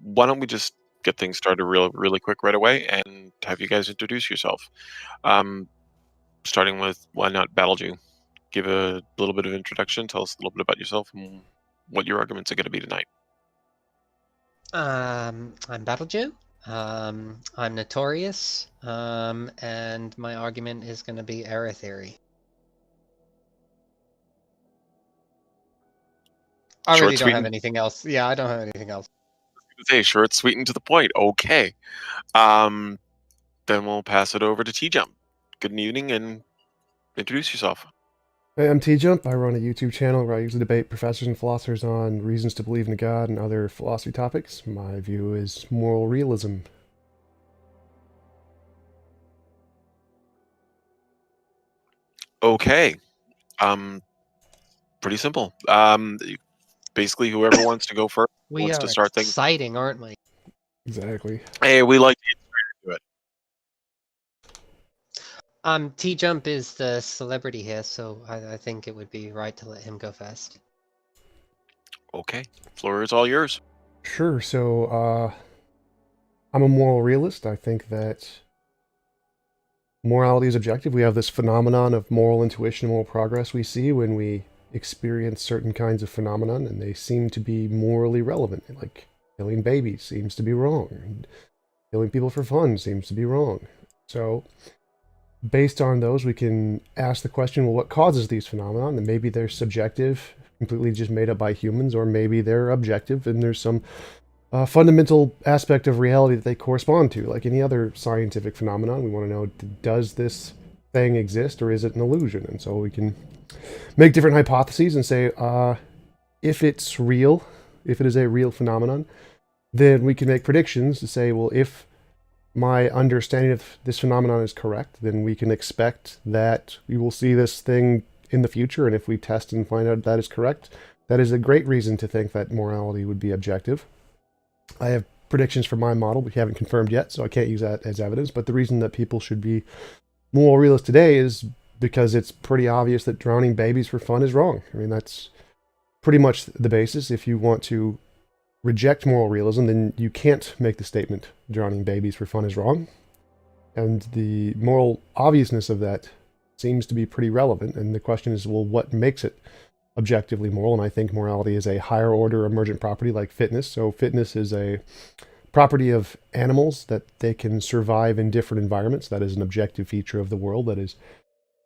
why don't we just get things started really quick right away and have you guys introduce yourself? Um, Starting with, why not BattleJew? Give a little bit of introduction. Tell us a little bit about yourself and what your arguments are going to be tonight. I'm BattleJew. I'm notorious, and my argument is going to be error theory. I Short, really don't sweet, have and anything else. Yeah, I don't have anything else. say short, sweet, and to the point. Okay. Um, then we'll pass it over to TJump. Good evening, and introduce yourself. Hey, I'm TJump. I run a YouTube channel where I usually debate professors and philosophers on reasons to believe in a God and other philosophy topics. My view is moral realism. Okay. Pretty simple. Basically, whoever wants to go first We wants are to start things. exciting, aren't we? Exactly. Hey, we like to get straight into it. TJump is the celebrity here, so I think it would be right to let him go first. Okay, floor is all yours. Sure. So, I'm a moral realist. I think that morality is objective. We have this phenomenon of moral intuition, moral progress we see when we experience certain kinds of phenomenon, and they seem to be morally relevant. Like killing babies seems to be wrong, and killing people for fun seems to be wrong. So, based on those, we can ask the question, well, what causes these phenomena? And maybe they're subjective, completely just made up by humans, or maybe they're objective and there's some fundamental aspect of reality that they correspond to. Like any other scientific phenomenon, we want to know, does this thing exist or is it an illusion? And so we can make different hypotheses and say, if it's real, if it is a real phenomenon, then we can make predictions to say, well, if my understanding of this phenomenon is correct, then we can expect that we will see this thing in the future. And if we test and find out that is correct, that is a great reason to think that morality would be objective. I have predictions for my model, we haven't confirmed yet, so I can't use that as evidence. But the reason that people should be moral realists today is because it's pretty obvious that drowning babies for fun is wrong. I mean, that's pretty much the basis. If you want to reject moral realism, then you can't make the statement drowning babies for fun is wrong. And the moral obviousness of that seems to be pretty relevant. And the question is, well, what makes it objectively moral? And I think morality is a higher order emergent property like fitness. So fitness is a property of animals that they can survive in different environments. That is an objective feature of the world that is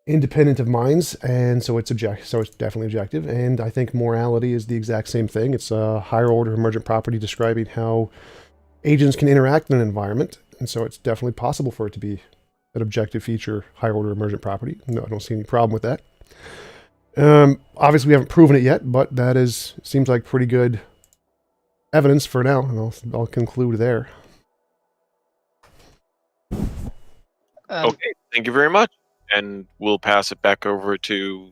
independent of minds, and so it's definitely objective. And I think morality is the exact same thing. It's a higher order emergent property describing how agents can interact in an environment, and so it's definitely possible for it to be an objective feature, higher order emergent property. No, I don't see any problem with that. Obviously, we haven't proven it yet, but that seems like pretty good evidence for now, and I'll conclude there. Okay, thank you very much. And we'll pass it back over to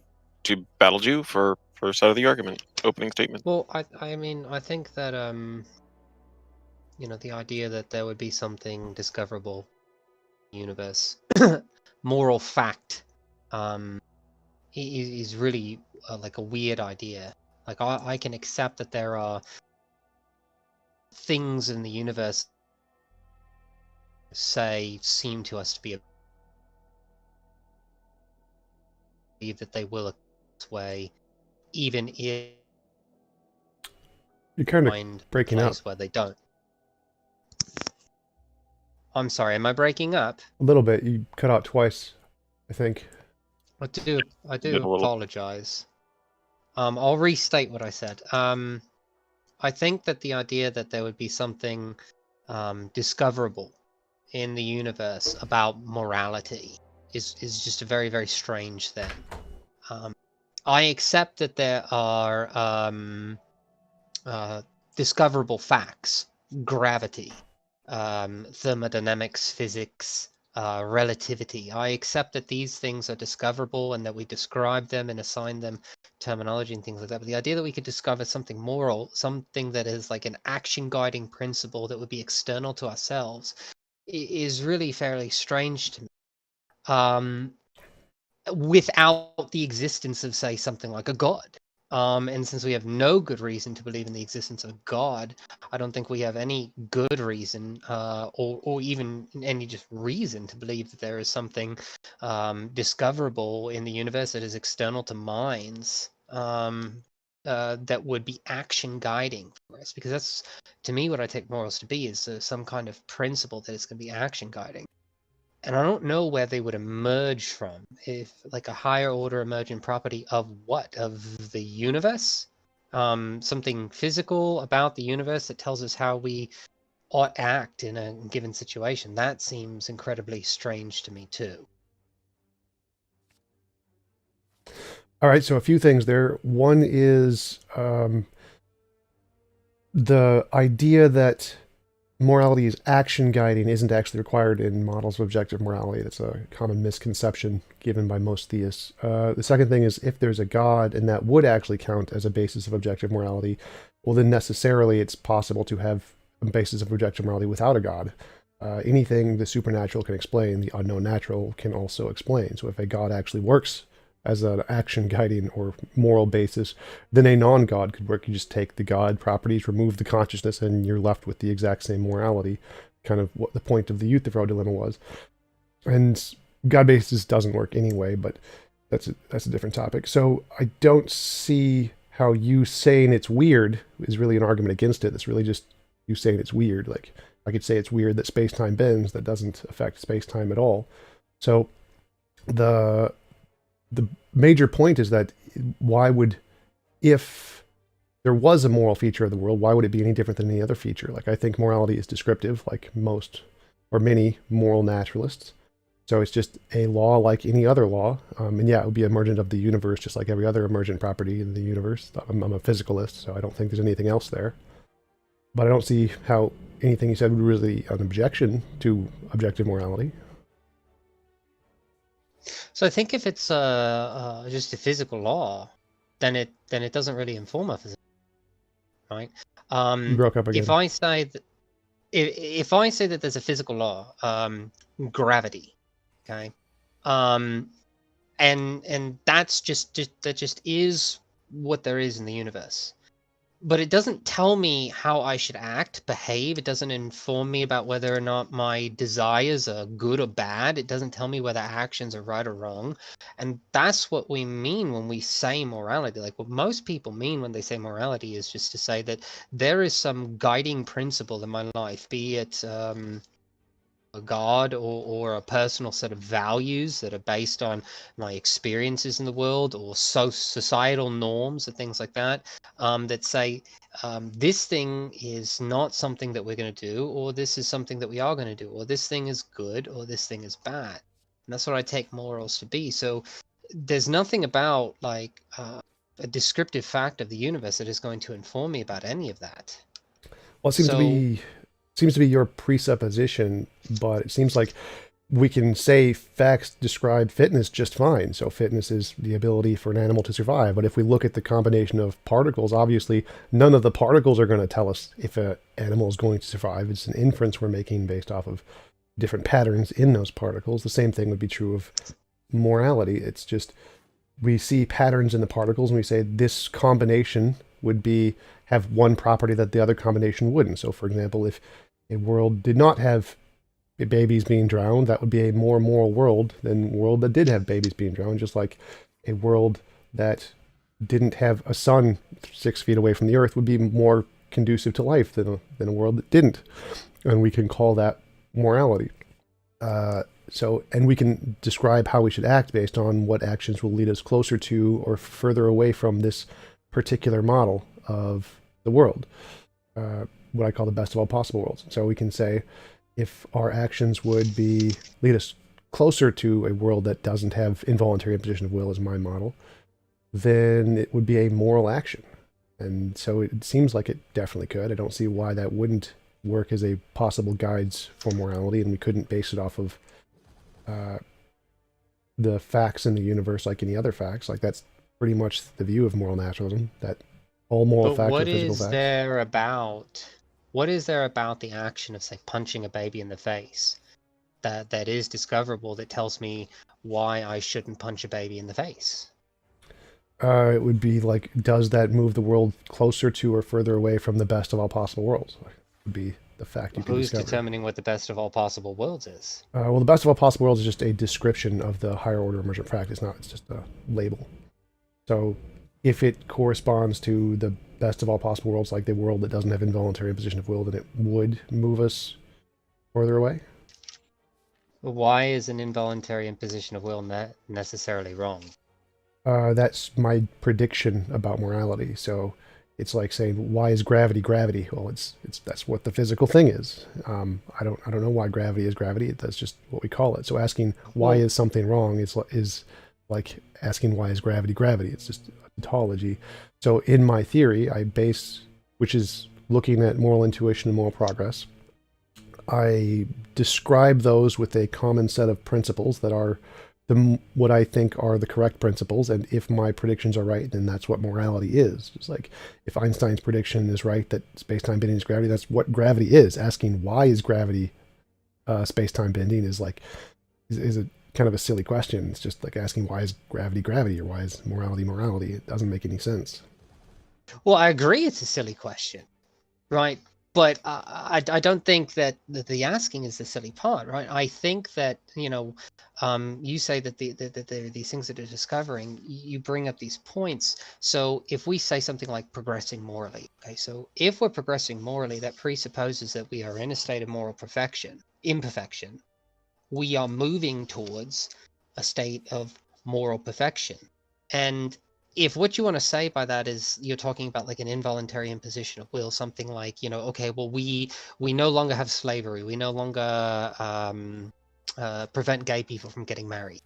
BattleJew for first side of the argument, opening statement. Well, I mean, I think that the idea that there would be something discoverable in the universe, moral fact, is really like a weird idea. Like I can accept that there are things in the universe seem to us to be that they will this way, even if you're kind of breaking up where they don't. I'm sorry, am I breaking up? A little bit. You cut out twice, I think. I do apologize. I'll restate what I said. I think that the idea that there would be something discoverable in the universe about morality is just a very, very strange thing. I accept that there are discoverable facts, gravity, thermodynamics, physics, relativity. I accept that these things are discoverable and that we describe them and assign them terminology and things like that. But the idea that we could discover something moral, something that is like an action guiding principle that would be external to ourselves, is really fairly strange to me. Without the existence of, say, something like a god. And since we have no good reason to believe in the existence of God, I don't think we have any good reason, or even any just reason to believe that there is something discoverable in the universe that is external to minds, that would be action guiding for us. Because that's, to me, what I take morals to be, is some kind of principle that is going to be action guiding. And I don't know where they would emerge from. If like a higher order emergent property of what? Of the universe? Something physical about the universe that tells us how we ought act in a given situation. That seems incredibly strange to me too. All right, so a few things there. One is the idea that morality is action guiding isn't actually required in models of objective morality. That's a common misconception given by most theists. The second thing is, if there's a God and that would actually count as a basis of objective morality, well, then necessarily it's possible to have a basis of objective morality without a God. Anything the supernatural can explain, the unknown natural can also explain. So if a God actually works as an action guiding or moral basis, then a non-God could work. You just take the God properties, remove the consciousness, and you're left with the exact same morality. Kind of what the point of the Euthyphro dilemma was. And God basis doesn't work anyway, but that's a different topic. So I don't see how you saying it's weird is really an argument against it. It's really just you saying it's weird. Like, I could say it's weird that space-time bends. That doesn't affect space-time at all. So the major point is that if there was a moral feature of the world, why would it be any different than any other feature? Like, I think morality is descriptive, like most or many moral naturalists. So it's just a law like any other law. And yeah, it would be emergent of the universe, just like every other emergent property in the universe. I'm a physicalist, so I don't think there's anything else there. But I don't see how anything you said would really an objection to objective morality. So I think if it's just a physical law, then it doesn't really inform our physical, right? You broke up again. If I say that if I say that there's a physical law, gravity, okay, and that's that just is what there is in the universe. But it doesn't tell me how I should act, behave. It doesn't inform me about whether or not my desires are good or bad. It doesn't tell me whether actions are right or wrong. And that's what we mean when we say morality. Like, what most people mean when they say morality is just to say that there is some guiding principle in my life, be it a God or a personal set of values that are based on my experiences in the world, or societal norms or things like that, that say this thing is not something that we're going to do, or this is something that we are going to do, or this thing is good, or this thing is bad. And that's what I take morals to be. So there's nothing about like a descriptive fact of the universe that is going to inform me about any of that. Well, it seems to be your presupposition, but it seems like we can say facts describe fitness just fine. So fitness is the ability for an animal to survive. But if we look at the combination of particles, obviously none of the particles are going to tell us if an animal is going to survive. It's an inference we're making based off of different patterns in those particles. The same thing would be true of morality. It's just we see patterns in the particles and we say this combination would have one property that the other combination wouldn't. So for example, if a world did not have babies being drowned, that would be a more moral world than a world that did have babies being drowned, just like a world that didn't have a sun 6 feet away from the earth would be more conducive to life than a world that didn't. And we can call that morality. And we can describe how we should act based on what actions will lead us closer to or further away from this particular model of the world, what I call the best of all possible worlds. So we can say if our actions would lead us closer to a world that doesn't have involuntary imposition of will as my model, then it would be a moral action. And so it seems like it definitely could. I don't see why that wouldn't work as a possible guides for morality, and we couldn't base it off of the facts in the universe like any other facts. Like, that's pretty much the view of moral naturalism, that all moral facts are physical facts. What is there about the action of, say, punching a baby in the face that is discoverable that tells me why I shouldn't punch a baby in the face? It would be like, does that move the world closer to or further away from the best of all possible worlds? Would be the fact you can Who's discover. determining what the best of all possible worlds is? Well, the best of all possible worlds is just a description of the higher order emergent practice. It's just a label. So if it corresponds to the best of all possible worlds, like the world that doesn't have involuntary imposition of will, then it would move us further away. Why is an involuntary imposition of will necessarily wrong? That's my prediction about morality. So it's like saying, why is gravity gravity? Well, that's what the physical thing is. I don't know why gravity is gravity. That's just what we call it. So asking why is something wrong is like asking why is gravity gravity. It's just a tautology. So in my theory, which is looking at moral intuition and moral progress, I describe those with a common set of principles that are what I think are the correct principles, and if my predictions are right, then that's what morality is. Just like if Einstein's prediction is right that space-time bending is gravity, that's what gravity is. Asking why is gravity space-time bending is a kind of a silly question. It's just like asking why is gravity gravity, or why is morality morality. It doesn't make any sense. Well, I agree it's a silly question, right? But I don't think that the asking is the silly part, right? I think that, you say that there are these things that are discovering, you bring up these points. So if we say something like progressing morally, okay, so if we're progressing morally, that presupposes that we are in a state of moral imperfection. We are moving towards a state of moral perfection. And if what you want to say by that is you're talking about like an involuntary imposition of will, something like, okay, well, we no longer have slavery. We no longer prevent gay people from getting married.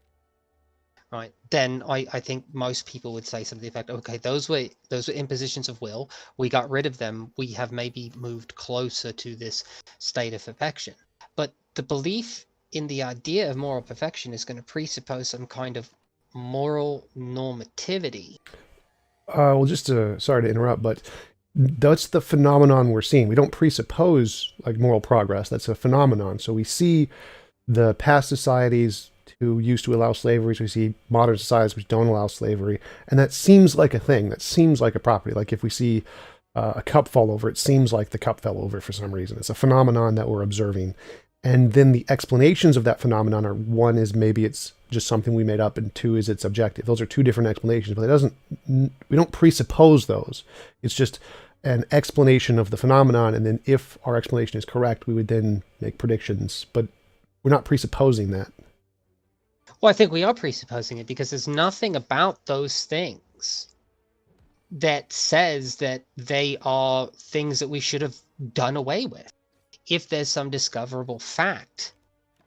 Right. Then I think most people would say something like, okay, those were impositions of will. We got rid of them. We have maybe moved closer to this state of perfection. But the belief in the idea of moral perfection is going to presuppose some kind of moral normativity. Well, sorry to interrupt, but that's the phenomenon we're seeing. We don't presuppose like moral progress. That's a phenomenon. So we see the past societies who used to allow slavery. So we see modern societies which don't allow slavery. And that seems like a thing. That seems like a property. Like if we see a cup fall over, it seems like the cup fell over for some reason. It's a phenomenon that we're observing. And then the explanations of that phenomenon are, one is maybe it's just something we made up, and two is it's objective. Those are two different explanations, but we don't presuppose those. It's just an explanation of the phenomenon, and then if our explanation is correct, we would then make predictions, but we're not presupposing that. Well, I think we are presupposing it because there's nothing about those things that says that they are things that we should have done away with. If there's some discoverable fact,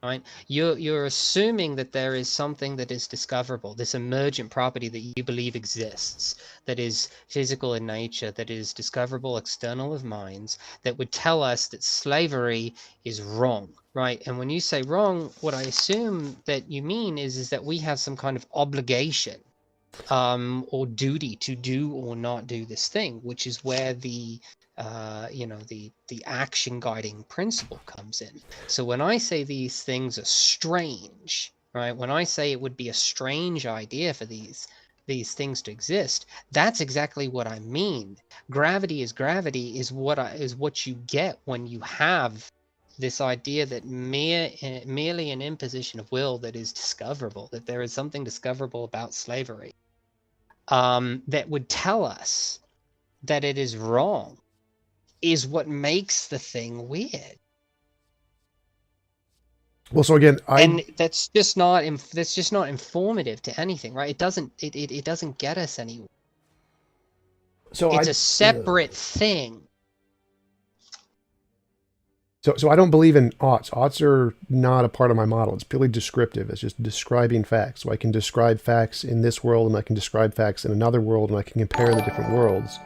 right? You're assuming that there is something that is discoverable, this emergent property that you believe exists, that is physical in nature, that is discoverable external of minds, that would tell us that slavery is wrong, right? And when you say wrong, what I assume that you mean is that we have some kind of obligation or duty to do or not do this thing, which is where the action guiding principle comes in. So when I say these things are strange, right? When I say it would be a strange idea for these things to exist, that's exactly what I mean. Gravity is what you get when you have this idea that merely an imposition of will that is discoverable, that there is something discoverable about slavery, that would tell us that it is wrong, is what makes the thing weird. Well, so again, and that's just not informative to anything, right? It doesn't get us anywhere. So it's a separate thing. So I don't believe in oughts. Oughts are not a part of my model. It's purely descriptive. It's just describing facts. So I can describe facts in this world, and I can describe facts in another world, and I can compare the different worlds.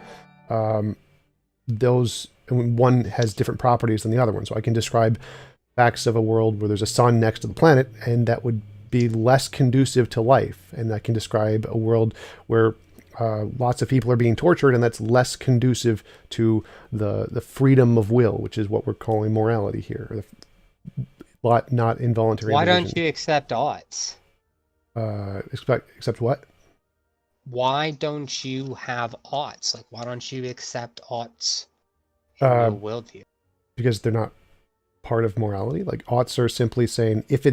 One has different properties than the other one. So I can describe facts of a world where there's a sun next to the planet, and that would be less conducive to life. And I can describe a world where lots of people are being tortured, and that's less conducive to the freedom of will, which is what we're calling morality here. Not involuntary. Why don't you accept oughts? Accept what? why don't you have oughts? Like, why don't you accept oughts in your worldview? Because they're not part of morality. Like, oughts are simply saying if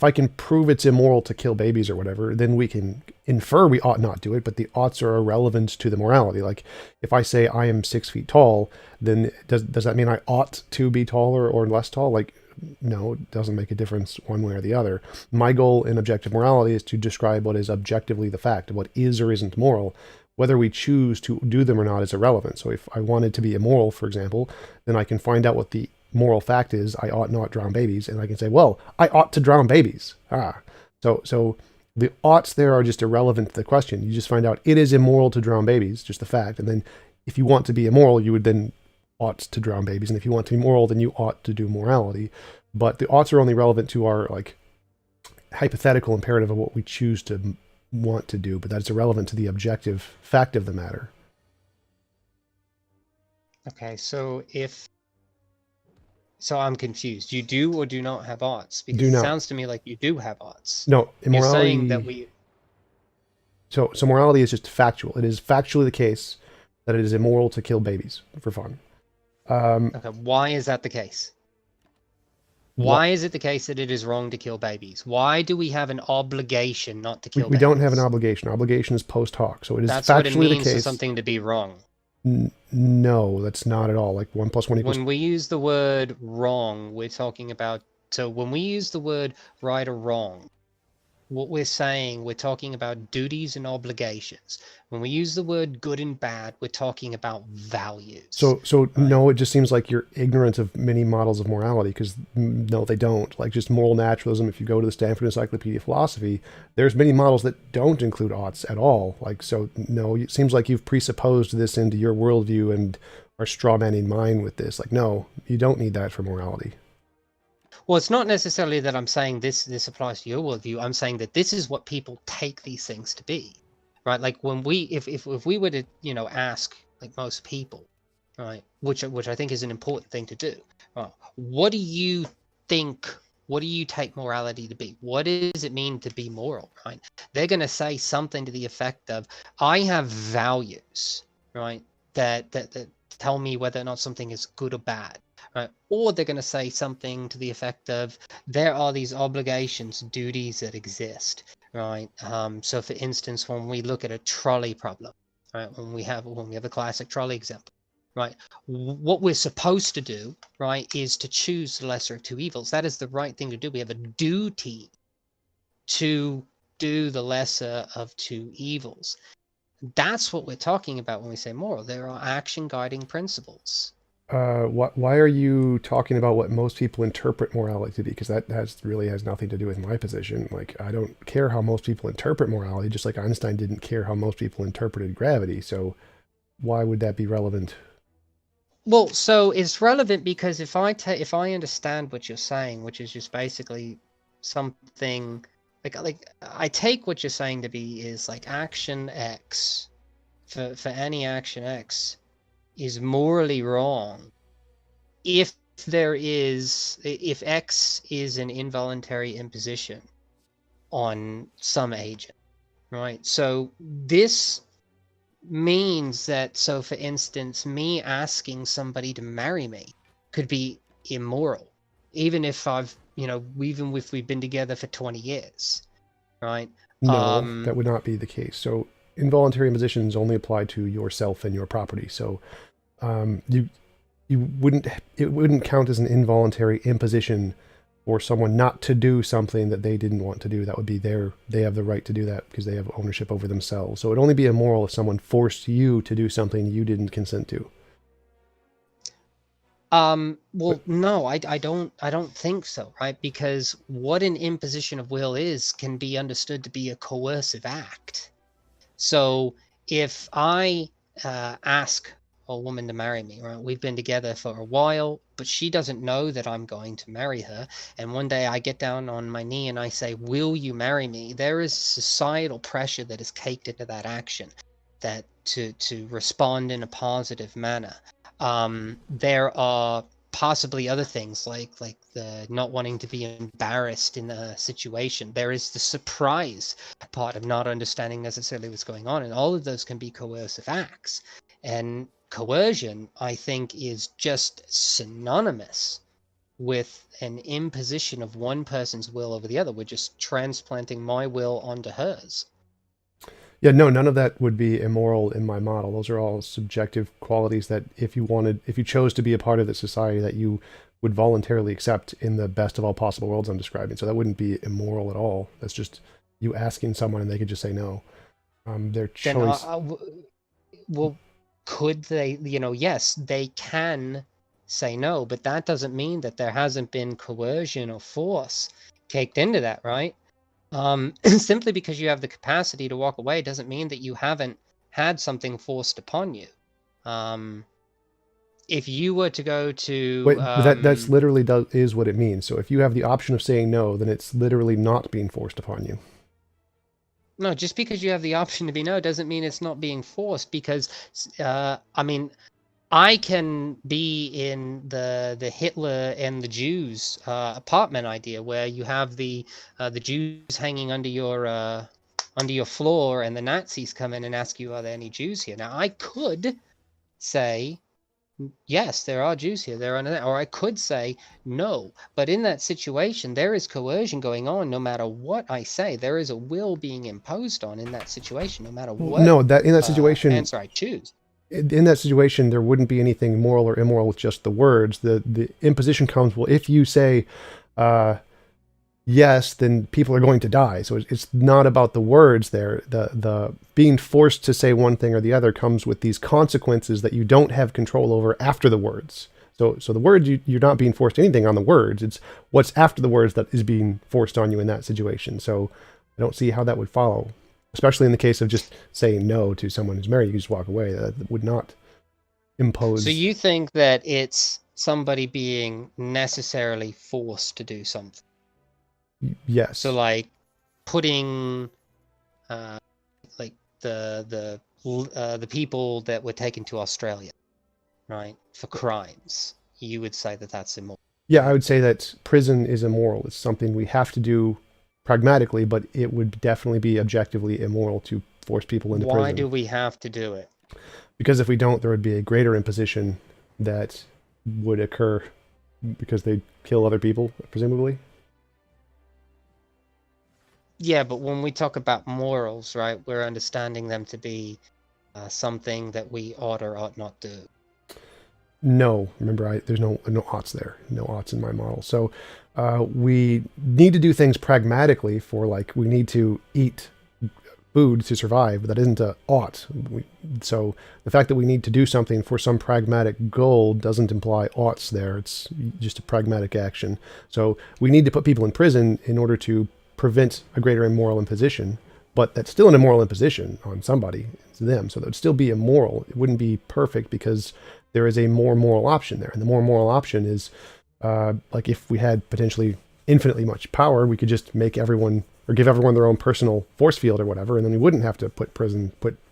I can prove it's immoral to kill babies or whatever, then we can infer we ought not do it, but the oughts are irrelevant to the morality. Like, if I say I am 6 feet tall, then does that mean I ought to be taller or less tall? Like, no, it doesn't make a difference one way or the other. My goal in objective morality is to describe what is objectively the fact, what is or isn't moral. Whether we choose to do them or not is irrelevant. So if I wanted to be immoral, for example, then I can find out what the moral fact is. I ought not drown babies, and I can say, well, I ought to drown babies. So the oughts there are just irrelevant to the question. You just find out it is immoral to drown babies, just the fact. And then if you want to be immoral, you would then ought to drown babies. And if you want to be moral, then you ought to do morality. But the oughts are only relevant to our like hypothetical imperative of what we choose to want to do, but that's irrelevant to the objective fact of the matter. Okay, so I'm confused. You do or do not have oughts? Because it sounds to me like you do have oughts. No, immorality. You're saying that we... So morality is just factual. It is factually the case that it is immoral to kill babies for fun. Okay, why is that the case? Why is it the case that it is wrong to kill babies? Why do we have an obligation not to kill babies? We don't have an obligation. Obligation is post hoc. So it is that's factually what it means the case. For something to be wrong. No, that's not at all. Like 1 + 1 = When we use the word wrong, we're talking about... So when we use the word right or wrong, what we're saying, we're talking about duties and obligations. When we use the word good and bad, we're talking about values. So right? No, it just seems like you're ignorant of many models of morality, because no, they don't. Like just moral naturalism, if you go to the Stanford Encyclopedia of Philosophy, there's many models that don't include oughts at all. Like, so no, it seems like you've presupposed this into your worldview and are strawmanning mine with this. Like, no, you don't need that for morality. Well, it's not necessarily that I'm saying this applies to your worldview. I'm saying that this is what people take these things to be, right? Like when if we were to, ask like most people, right, which I think is an important thing to do. Right? What do you think? What do you take morality to be? What does it mean to be moral, right? They're going to say something to the effect of, I have values, right, that tell me whether or not something is good or bad. Right. Or they're going to say something to the effect of, there are these obligations, duties that exist, right? So for instance, when we look at a trolley problem, right, when we have a classic trolley example, right, what we're supposed to do, right, is to choose the lesser of two evils. That is the right thing to do. We have a duty to do the lesser of two evils. That's what we're talking about when we say moral. There are action guiding principles. Why are you talking about what most people interpret morality to be? Because that really has nothing to do with my position. Like, I don't care how most people interpret morality, just like Einstein didn't care how most people interpreted gravity. So why would that be relevant? Well, so it's relevant because if I understand what you're saying, which is just basically something like I take what you're saying to be is like action X for any action X is morally wrong if X is an involuntary imposition on some agent, right? So this means that, so for instance, me asking somebody to marry me could be immoral, even if we've been together for 20 years, right? No, that would not be the case. So involuntary impositions only apply to yourself and your property. So it wouldn't count as an involuntary imposition for someone not to do something that they didn't want to do. That would be they have the right to do that because they have ownership over themselves. So it'd only be immoral if someone forced you to do something you didn't consent to. Well, no, I don't think so, right? Because what an imposition of will is can be understood to be a coercive act. So if I ask a woman to marry me, right? We've been together for a while, but she doesn't know that I'm going to marry her. And one day I get down on my knee and I say, will you marry me? There is societal pressure that is caked into that action, that to respond in a positive manner. There are possibly other things like the not wanting to be embarrassed in a situation. There is the surprise part of not understanding necessarily what's going on, and all of those can be coercive acts. And coercion, I think, is just synonymous with an imposition of one person's will over the other. We're just transplanting my will onto hers. Yeah, no, none of that would be immoral in my model. Those are all subjective qualities that if you chose to be a part of the society, that you would voluntarily accept in the best of all possible worlds I'm describing. So that wouldn't be immoral at all. That's just you asking someone and they could just say no. Their choice. Well, could they, yes, they can say no, but that doesn't mean that there hasn't been coercion or force caked into that, right? Simply because you have the capacity to walk away doesn't mean that you haven't had something forced upon you. If you were to go to... Wait, that's literally is what it means. So if you have the option of saying no, then it's literally not being forced upon you. No, just because you have the option to be no doesn't mean it's not being forced, because, I can be in the Hitler and the Jews apartment idea, where you have the Jews hanging under your floor, and the Nazis come in and ask you, are there any Jews here? Now, I could say, yes, there are Jews here, or I could say no. But in that situation, there is coercion going on. No matter what I say, there is a will being imposed on in that situation, no matter what. No, that in that situation, answer I choose. In that situation, there wouldn't be anything moral or immoral with just the words. The imposition comes, well, if you say yes, then people are going to die. So it's not about the words there. The being forced to say one thing or the other comes with these consequences that you don't have control over after the words. So the words, you're not being forced anything on the words. It's what's after the words that is being forced on you in that situation. So I don't see how that would follow. Especially in the case of just saying no to someone who's married, you just walk away. That would not impose. So you think that it's somebody being necessarily forced to do something? Yes. So like putting, like the people that were taken to Australia, right, for crimes, you would say that that's immoral? Yeah, I would say that prison is immoral. It's something we have to do pragmatically, but it would definitely be objectively immoral to force people into prison. Why do we have to do it? Because if we don't, there would be a greater imposition that would occur because they'd kill other people, presumably. Yeah, but when we talk about morals, right, we're understanding them to be something that we ought or ought not do. No, remember, there's no oughts there. No oughts in my model. So we need to do things pragmatically for, like, we need to eat food to survive, but that isn't a ought. So the fact that we need to do something for some pragmatic goal doesn't imply oughts there. It's just a pragmatic action. So we need to put people in prison in order to prevent a greater immoral imposition, but that's still an immoral imposition on somebody. It's them. So that would still be immoral. It wouldn't be perfect because there is a more moral option there. And the more moral option is, like, if we had potentially infinitely much power, we could just make everyone, or give everyone their own personal force field or whatever, and then we wouldn't have to put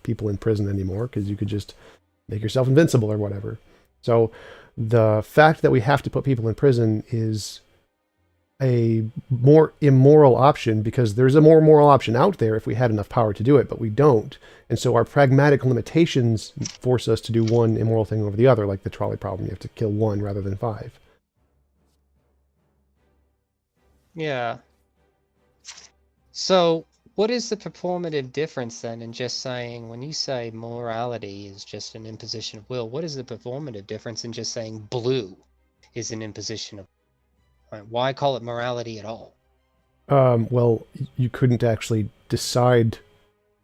people in prison anymore, because you could just make yourself invincible or whatever. So the fact that we have to put people in prison is a more immoral option, because there's a more moral option out there if we had enough power to do it, but we don't. And so our pragmatic limitations force us to do one immoral thing over the other, like the trolley problem. You have to kill one rather than 5. Yeah. So what is the performative difference then in just saying, when you say morality is just an imposition of will, what is the performative difference in just saying blue is an imposition of will? Why call it morality at all? Well, you couldn't actually decide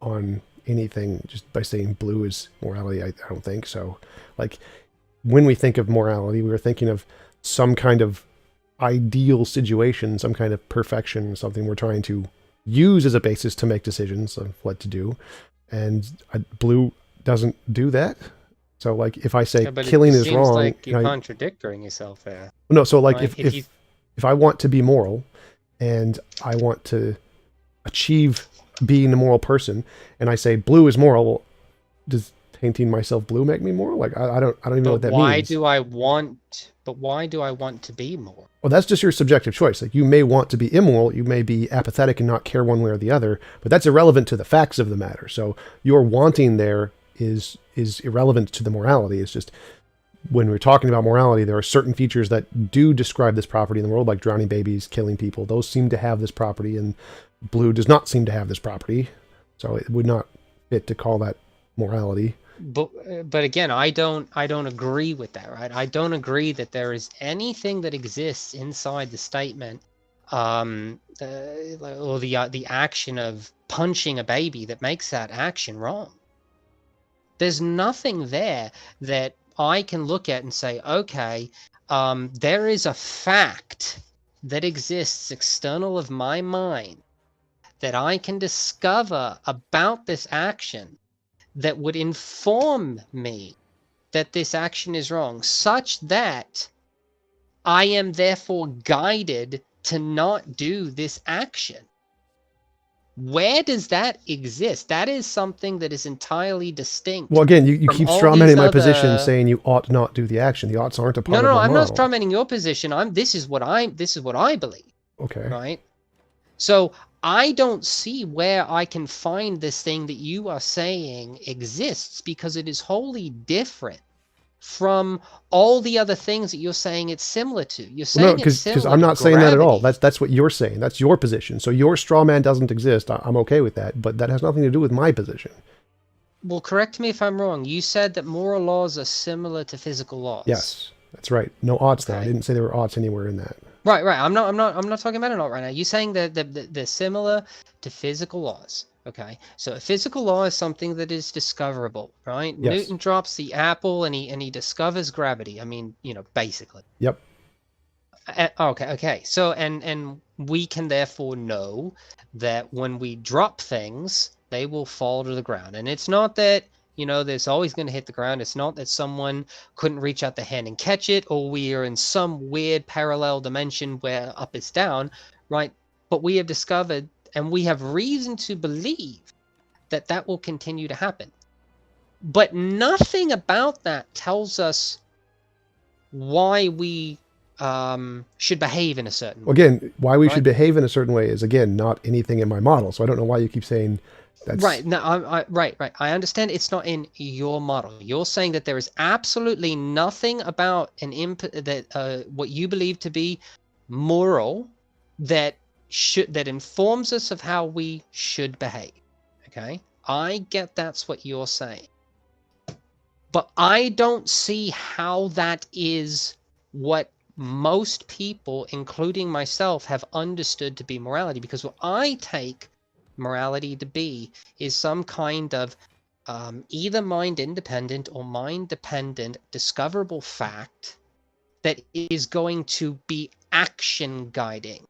on anything just by saying blue is morality. I don't think so. Like, when we think of morality, we were thinking of some kind of ideal situation, some kind of perfection, something we're trying to use as a basis to make decisions of what to do. And blue doesn't do that. So, like, if I say killing is wrong, like you're contradicting yourself there. No, so like, if I want to be moral and I want to achieve being a moral person, and I say blue is moral, does painting myself blue make me moral? Like, I don't even know what that means. But why do I want to be moral? Well, that's just your subjective choice. Like, you may want to be immoral, you may be apathetic and not care one way or the other, but that's irrelevant to the facts of the matter. So your wanting there is irrelevant to the morality. It's just, when we're talking about morality, there are certain features that do describe this property in the world, like drowning babies, killing people. Those seem to have this property, and blue does not seem to have this property. So it would not fit to call that morality. But again, I don't agree with that, right? I don't agree that there is anything that exists inside the statement, or the action of punching a baby that makes that action wrong. There's nothing there that I can look at and say, okay, there is a fact that exists external of my mind that I can discover about this action that would inform me that this action is wrong, such that I am therefore guided to not do this action. Where does that exist? That is something that is entirely distinct. Well, again, you keep strawmanning my position, saying you ought not do the action. The oughts aren't a part of my model. I'm not strawmanning your position. This is what I believe. Okay. Right? So I don't see where I can find this thing that you are saying exists, because it is wholly different from all the other things that you're saying it's similar to. You're saying because I'm not saying that at all. That's what you're saying. That's your position. So your straw man doesn't exist. I'm okay with that, but that has nothing to do with my position. Well, correct me if I'm wrong. You said that moral laws are similar to physical laws. Yes, that's right. No oughts there. I didn't say there were oughts anywhere in that. Right. I'm not talking about an ought right now. You're saying that they're similar to physical laws. Okay, so a physical law is something that is discoverable, right? Yes. Newton drops the apple and he discovers gravity. I mean, basically. Yep. Okay. So and we can therefore know that when we drop things, they will fall to the ground. And it's not that, there's always going to hit the ground. It's not that someone couldn't reach out the hand and catch it, or we are in some weird parallel dimension where up is down, right? But we have discovered, and we have reason to believe, that that will continue to happen. But nothing about that tells us why we should behave in a certain way. Again, why we should behave in a certain way is, again, not anything in my model. So I don't know why you keep saying that's... Right. No, right. I understand it's not in your model. You're saying that there is absolutely nothing about what you believe to be moral that informs us of how we should behave. Okay? I get that's what you're saying. But I don't see how that is what most people, including myself, have understood to be morality, because what I take morality to be is some kind of either mind-independent or mind-dependent discoverable fact that is going to be action guiding,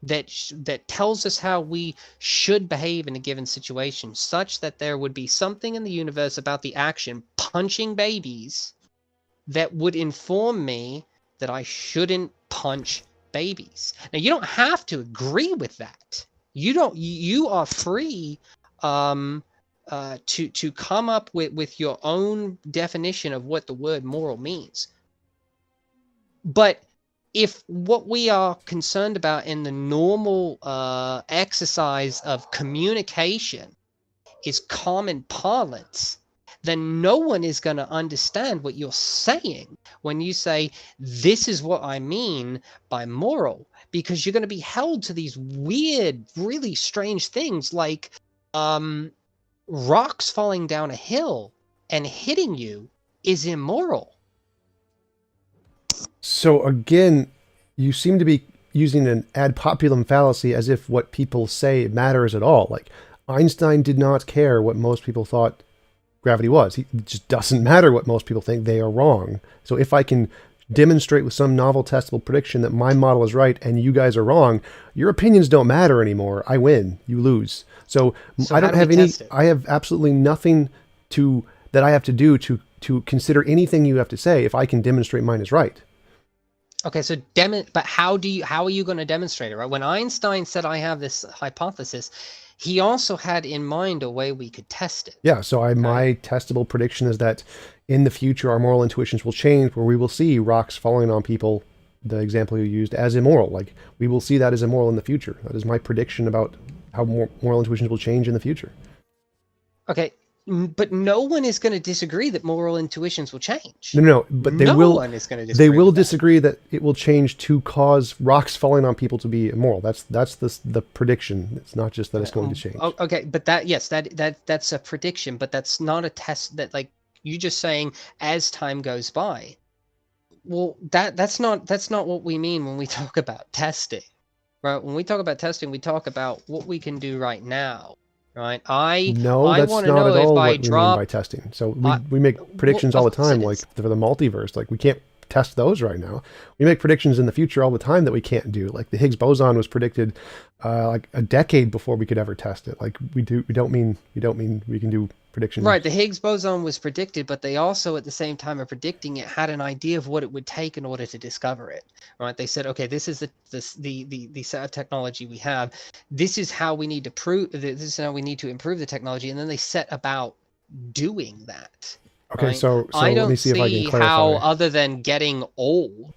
that tells us how we should behave in a given situation, such that there would be something in the universe about the action punching babies that would inform me that I shouldn't punch babies. Now, you don't have to agree with that. You are free to come up with your own definition of what the word moral means. But if what we are concerned about in the normal exercise of communication is common parlance, then no one is going to understand what you're saying when you say, this is what I mean by moral, because you're going to be held to these weird, really strange things like rocks falling down a hill and hitting you is immoral. So again, you seem to be using an ad populum fallacy as if what people say matters at all. Like, Einstein did not care what most people thought gravity was. It just doesn't matter what most people think. They are wrong. So if I can demonstrate with some novel testable prediction that my model is right and you guys are wrong, your opinions don't matter anymore. I win, you lose. So I don't have I have absolutely nothing that I have to do to consider anything you have to say if I can demonstrate mine is right. Okay, so but how are you going to demonstrate it, right? When Einstein said I have this hypothesis, he also had in mind a way we could test it. Yeah, so my testable prediction is that in the future, our moral intuitions will change, where we will see rocks falling on people, the example you used, as immoral. Like, we will see that as immoral in the future. That is my prediction about how moral intuitions will change in the future. Okay, but no one is going to disagree that moral intuitions will change. No, but they no will. One is going to disagree. They will disagree that it will change to cause rocks falling on people to be immoral. That's the prediction. It's not just that it's going to change. Okay, but that's a prediction, but that's not a test. That, like, you just saying as time goes by. Well, that's not what we mean when we talk about testing, right? When we talk about testing, we talk about what we can do right now. Right, No, that's not at all what we mean by testing. So we make predictions all the time, like for the multiverse. Like, we can't test those right now. We make predictions in the future all the time that we can't do. Like, the Higgs boson was predicted like a decade before we could ever test it. Like, we don't mean we can do predictions. Right, the Higgs boson was predicted, but they also at the same time of predicting it had an idea of what it would take in order to discover it. Right, they said, okay, this is the set of technology we have. This is how we need to this is how we need to improve the technology, and then they set about doing that. Okay, right? so I don't let me see if I can clarify. How, other than getting old,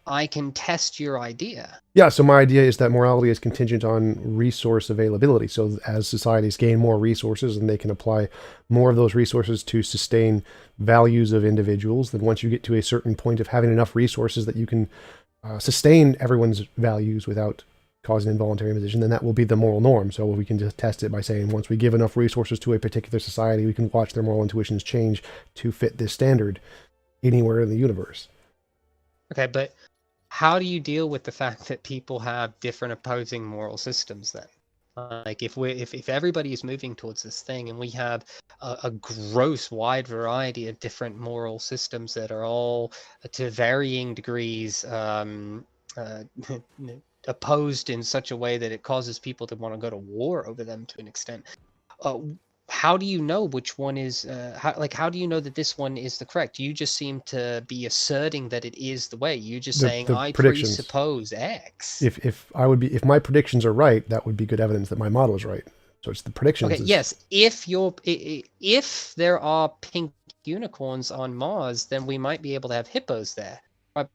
I can test your idea. Yeah, so my idea is that morality is contingent on resource availability. So as societies gain more resources and they can apply more of those resources to sustain values of individuals, then once you get to a certain point of having enough resources that you can sustain everyone's values without causing involuntary imposition, then that will be the moral norm. So we can just test it by saying, once we give enough resources to a particular society, we can watch their moral intuitions change to fit this standard anywhere in the universe. Okay, but how do you deal with the fact that people have different opposing moral systems then? Like, if everybody is moving towards this thing and we have a gross wide variety of different moral systems that are all to varying degrees opposed in such a way that it causes people to want to go to war over them to an extent, how do you know which one is how do you know that this one is the correct? You just seem to be asserting that it is the way. You're just saying, I presuppose X. If my predictions are right, that would be good evidence that my model is right. So it's the predictions. Okay, yes. If there are pink unicorns on Mars, then we might be able to have hippos there. Right?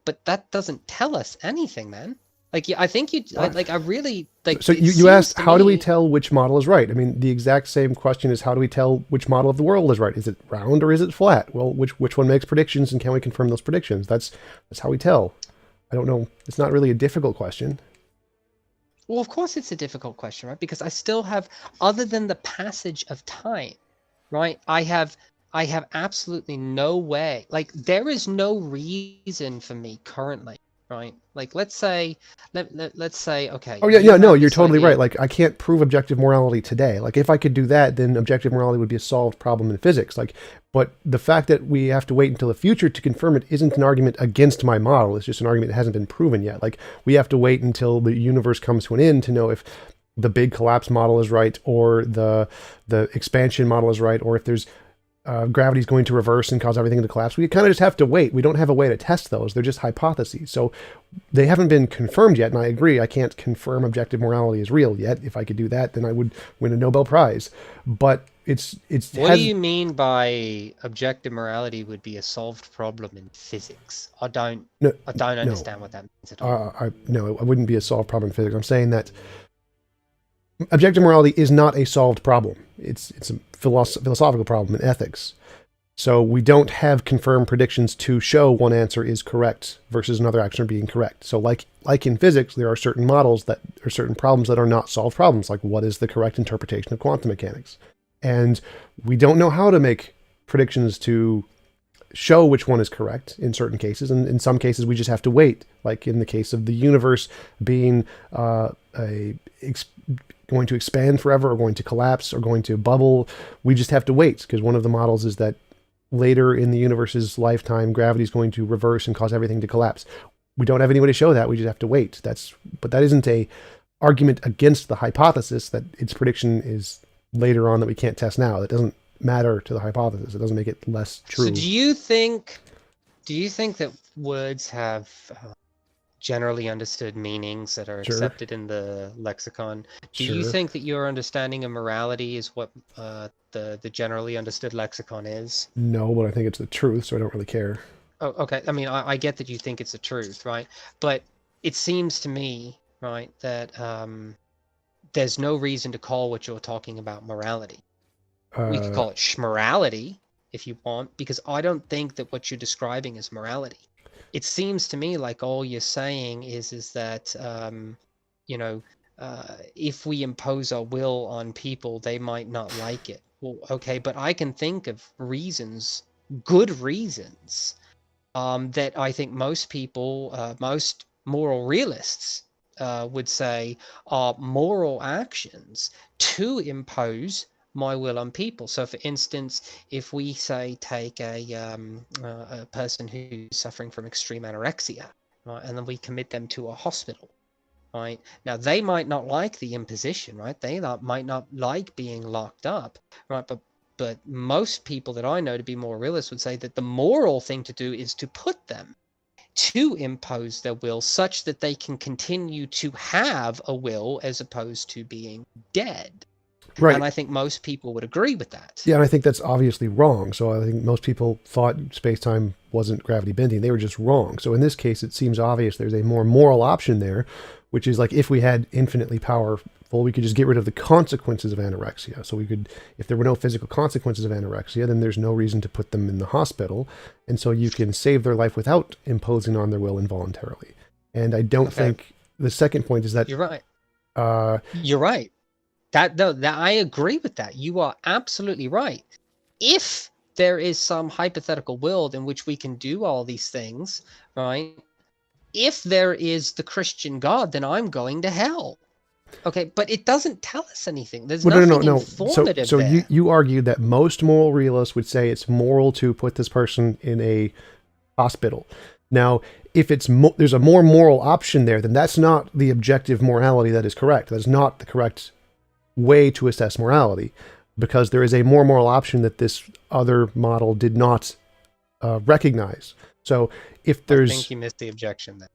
But that doesn't tell us anything, man. Like, I think you like. I really like. So you asked, how do we tell which model is right? I mean, the exact same question is, how do we tell which model of the world is right? Is it round or is it flat? Well, which one makes predictions, and can we confirm those predictions? That's how we tell. I don't know. It's not really a difficult question. Well, of course it's a difficult question, right? Because I still have, other than the passage of time, right? I have absolutely no way. Like, there is no reason for me currently. Right, like let's say, okay. Oh yeah, no, you're totally right. Like, I can't prove objective morality today. Like, if I could do that, then objective morality would be a solved problem in physics. Like, but the fact that we have to wait until the future to confirm it isn't an argument against my model. It's just an argument that hasn't been proven yet. Like, we have to wait until the universe comes to an end to know if the big collapse model is right, or the expansion model is right, or if there's gravity is going to reverse and cause everything to collapse. We kind of just have to wait. We don't have a way to test those. They're just hypotheses. So they haven't been confirmed yet. And I agree, I can't confirm objective morality is real yet. If I could do that, then I would win a Nobel Prize. But it's. What do you mean by objective morality would be a solved problem in physics? I don't understand what that means at all. No, it wouldn't be a solved problem in physics. I'm saying that objective morality is not a solved problem. It's a philosophical problem in ethics. So we don't have confirmed predictions to show one answer is correct versus another answer being correct. So like in physics, there are certain models that are certain problems that are not solved problems. Like, what is the correct interpretation of quantum mechanics? And we don't know how to make predictions to show which one is correct in certain cases. And in some cases, we just have to wait. Like in the case of the universe being going to expand forever, or going to collapse, or going to bubble, we just have to wait, because one of the models is that later in the universe's lifetime, gravity is going to reverse and cause everything to collapse. We don't have any way to show that. We just have to wait. But that isn't a argument against the hypothesis that its prediction is later on that we can't test now. That doesn't matter to the hypothesis. It doesn't make it less true. So do you think that words have generally understood meanings that are Sure. accepted in the lexicon. Do you Sure. think that your understanding of morality is what the generally understood lexicon is? No, but I think it's the truth, so I don't really care. Oh, okay. I mean, I get that you think it's the truth, right? But it seems to me, right, that there's no reason to call what you're talking about morality. We could call it schmorality if you want, because I don't think that what you're describing is morality. It seems to me like all you're saying is that if we impose our will on people, they might not like it. Well, okay, but I can think of reasons, good reasons, that I think most people, most moral realists, would say are moral actions to impose my will on people. So, for instance, if we say take a person who's suffering from extreme anorexia, right, and then we commit them to a hospital, right? Now they might not like the imposition, right? They might not like being locked up, right? But most people that I know to be more realists would say that the moral thing to do is to put them to impose their will such that they can continue to have a will as opposed to being dead. Right. And I think most people would agree with that. Yeah, and I think that's obviously wrong. So I think most people thought space-time wasn't gravity bending. They were just wrong. So in this case, it seems obvious there's a more moral option there, which is like if we had infinitely powerful, we could just get rid of the consequences of anorexia. So we could, if there were no physical consequences of anorexia, then there's no reason to put them in the hospital. And so you can save their life without imposing on their will involuntarily. And I don't think the second point is that... You're right. You're right. That I agree with that. You are absolutely right. If there is some hypothetical world in which we can do all these things, right? If there is the Christian God, then I'm going to hell. Okay, but it doesn't tell us anything. There's nothing informative so there. you argued that most moral realists would say it's moral to put this person in a hospital. Now, if there's a more moral option there, then that's not the objective morality that is correct. That is not the correct way to assess morality, because there is a more moral option that this other model did not recognize. So if there's... I think you missed the objection there.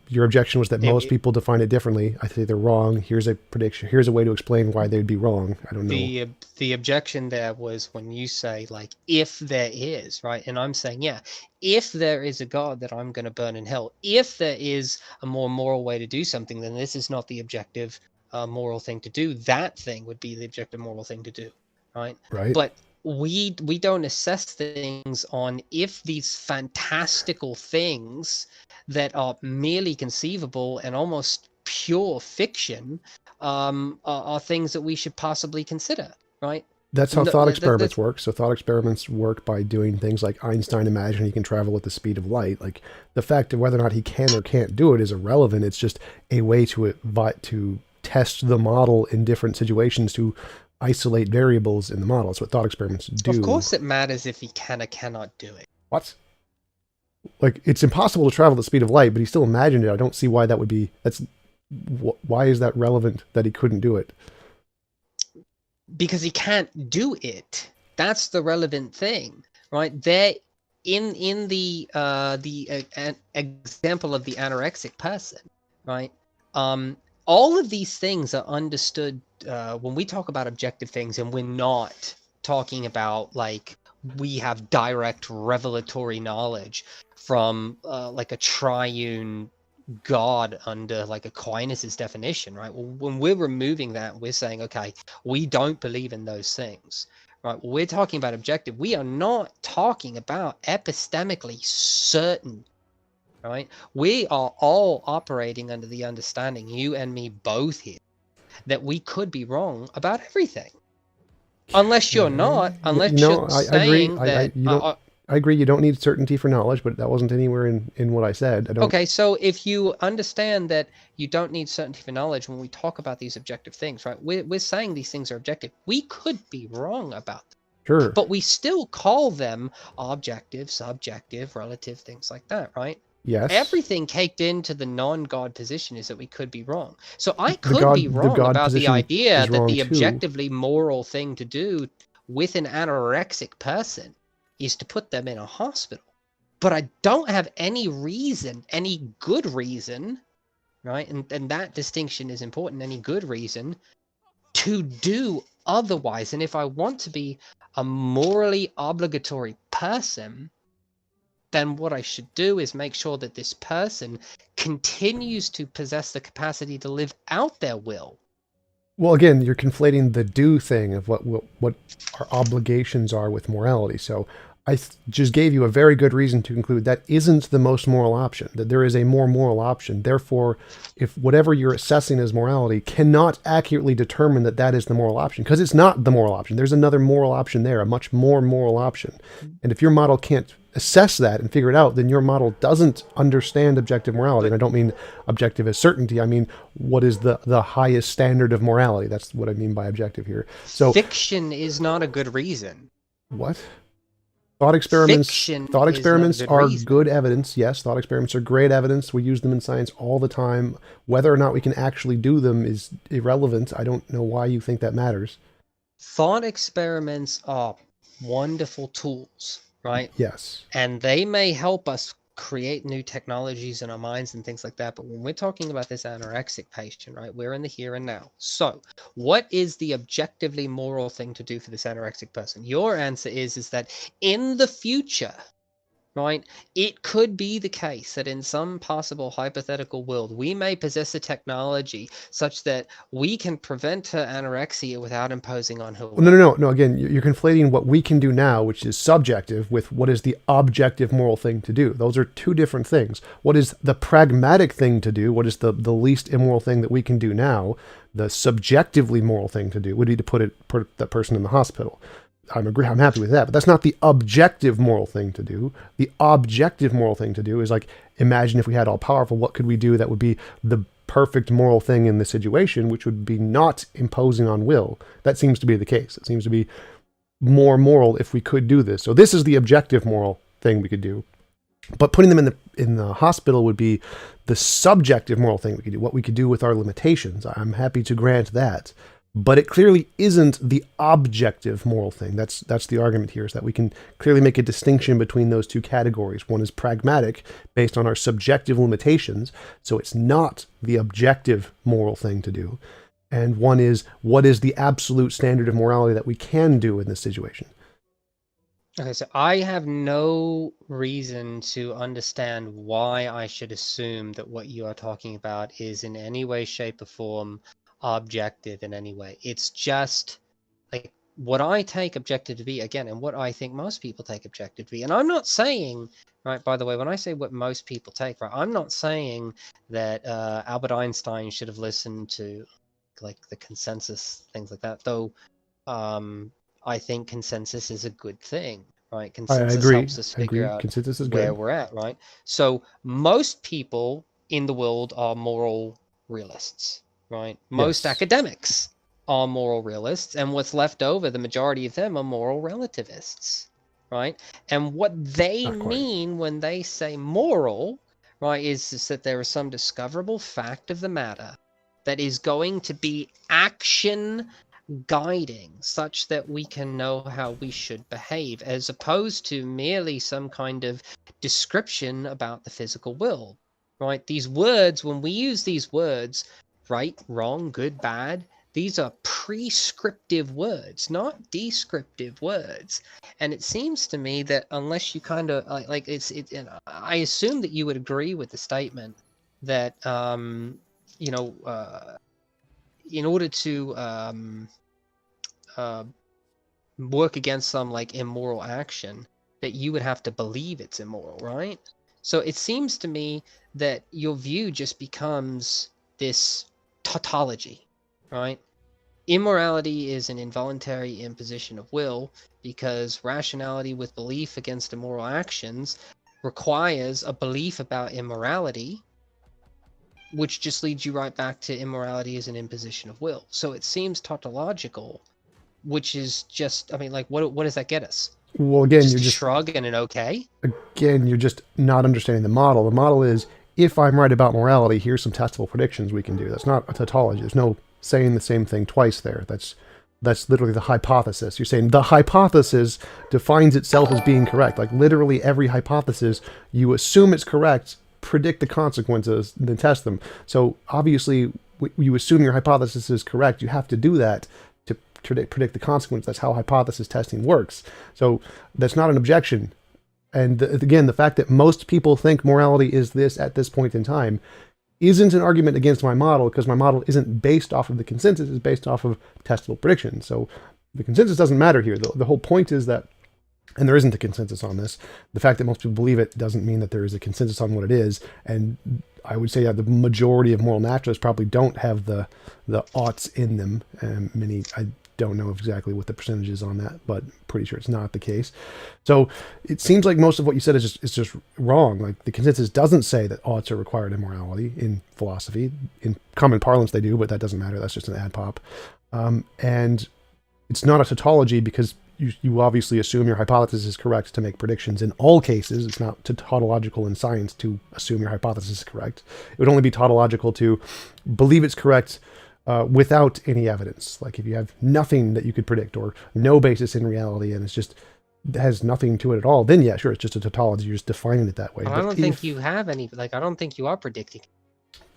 Your objection was that most people define it differently. I think they're wrong. Here's a prediction. Here's a way to explain why they'd be wrong. I don't know. The objection there was when you say, like, if there is, right? And I'm saying, yeah, if there is a God that I'm going to burn in hell, if there is a more moral way to do something, then this is not the objective moral thing to do. That thing would be the objective moral thing to do, right? Right. But we don't assess things on if these fantastical things that are merely conceivable and almost pure fiction are things that we should possibly consider, right? That's how thought experiments work. So thought experiments work by doing things like Einstein imagined he can travel at the speed of light. Like the fact of whether or not he can or can't do it is irrelevant. It's just a way to test the model in different situations to isolate variables in the model. That's what thought experiments do. Of course it matters if he can or cannot do it. What? Like, it's impossible to travel at the speed of light, but he still imagined it. I don't see why that would be... Why is that relevant that he couldn't do it? Because he can't do it. That's the relevant thing, right? There, in the example of the anorexic person, right? All of these things are understood when we talk about objective things, and we're not talking about, like, we have direct revelatory knowledge from like a triune God under like Aquinas' definition, right? Well, when we're removing that, we're saying, okay, we don't believe in those things, right? We're talking about objective. We are not talking about epistemically certain, right? We are all operating under the understanding, you and me both here, that we could be wrong about everything. Unless you're not, unless you're saying that... I agree, you don't need certainty for knowledge, but that wasn't anywhere in what I said. Okay, so if you understand that you don't need certainty for knowledge when we talk about these objective things, right? We're saying these things are objective. We could be wrong about them. Sure. But we still call them objective, subjective, relative, things like that, right? Yes. Everything caked into the non-God position is that we could be wrong. So I could be wrong about the idea that the objectively moral thing to do with an anorexic person is to put them in a hospital. but I don't have any reason, any good reason, right? And that distinction is important, any good reason to do otherwise. And if I want to be a morally obligatory person, then what I should do is make sure that this person continues to possess the capacity to live out their will. Well, again, you're conflating the do thing of what our obligations are with morality. So I just gave you a very good reason to conclude that isn't the most moral option, that there is a more moral option. Therefore, if whatever you're assessing as morality cannot accurately determine that that is the moral option, because it's not the moral option. There's another moral option there, a much more moral option. And if your model can't assess that and figure it out, then your model doesn't understand objective morality. And I don't mean objective as certainty. I mean, what is the highest standard of morality? That's what I mean by objective here. So fiction is not a good reason. What? Thought experiments are good evidence. Yes, thought experiments are great evidence. We use them in science all the time. Whether or not we can actually do them is irrelevant. I don't know why you think that matters. Thought experiments are wonderful tools, right? Yes. And they may help us create new technologies in our minds and things like that. But when we're talking about this anorexic patient, right, we're in the here and now. So what is the objectively moral thing to do for this anorexic person? Your answer is that in the future, right, it could be the case that in some possible hypothetical world, we may possess a technology such that we can prevent her anorexia without imposing on her. No. Again, you're conflating what we can do now, which is subjective, with what is the objective moral thing to do. Those are two different things. What is the pragmatic thing to do? What is the least immoral thing that we can do now? The subjectively moral thing to do would be to put that person in the hospital. I'm happy with that, but that's not the objective moral thing to do. The objective moral thing to do is like, imagine if we had all powerful, what could we do that would be the perfect moral thing in the situation, which would be not imposing on will. That seems to be the case. It seems to be more moral if we could do this. So this is the objective moral thing we could do. But putting them in the hospital would be the subjective moral thing we could do, what we could do with our limitations. I'm happy to grant that. But it clearly isn't the objective moral thing. That's the argument here, is that we can clearly make a distinction between those two categories. One is pragmatic, based on our subjective limitations, so it's not the objective moral thing to do. And one is, what is the absolute standard of morality that we can do in this situation? Okay, so I have no reason to understand why I should assume that what you are talking about is in any way, shape, or form objective in any way. It's just like what I take objective to be, again, and what I think most people take objective to be. And I'm not saying, right, by the way, when I say what most people take, right, I'm not saying that Albert Einstein should have listened to like the consensus, things like that, though I think consensus is a good thing, right? Consensus helps us figure out where we're at, right? So most people in the world are moral realists, right? Most academics are moral realists, and what's left over, the majority of them are moral relativists, right? And what they mean when they say moral, right, is that there is some discoverable fact of the matter that is going to be action guiding, such that we can know how we should behave, as opposed to merely some kind of description about the physical will, right? These words, when we use these words, right, wrong, good, bad, these are prescriptive words, not descriptive words. And it seems to me that unless you kind of like I assume that you would agree with the statement that in order to work against some like immoral action, that you would have to believe it's immoral, right? So it seems to me that your view just becomes this tautology, right? Immorality is an involuntary imposition of will, because rationality with belief against immoral actions requires a belief about immorality, which just leads you right back to immorality as an imposition of will. So it seems tautological, which is just, I mean, like, what does that get us? Well, again, you're just shrug and an okay? Again, you're just not understanding the model. The model is, if I'm right about morality, here's some testable predictions we can do. That's not a tautology. There's no saying the same thing twice there. That's That's literally the hypothesis. You're saying the hypothesis defines itself as being correct. Like literally every hypothesis, you assume it's correct, predict the consequences, and then test them. So obviously, you assume your hypothesis is correct. You have to do that to predict the consequence. That's how hypothesis testing works. So that's not an objection. And again, the fact that most people think morality is this at this point in time isn't an argument against my model, because my model isn't based off of the consensus, it's based off of testable predictions. So the consensus doesn't matter here. The whole point is that, and there isn't a consensus on this, the fact that most people believe it doesn't mean that there is a consensus on what it is. And I would say that the majority of moral naturalists probably don't have the oughts in them. Many, I don't know exactly what the percentage is on that, but pretty sure it's not the case. So it seems like most of what you said is just wrong. Like the consensus doesn't say that oughts are required in morality in philosophy. In common parlance they do, but that doesn't matter. That's just an ad pop. And it's not a tautology, because you obviously assume your hypothesis is correct to make predictions in all cases. It's not tautological in science to assume your hypothesis is correct. It would only be tautological to believe it's correct without any evidence. Like if you have nothing that you could predict, or no basis in reality, and it has nothing to it at all, then yeah, sure, it's just a tautology. You're just defining it that way. I don't think you have any, like, I don't think you are predicting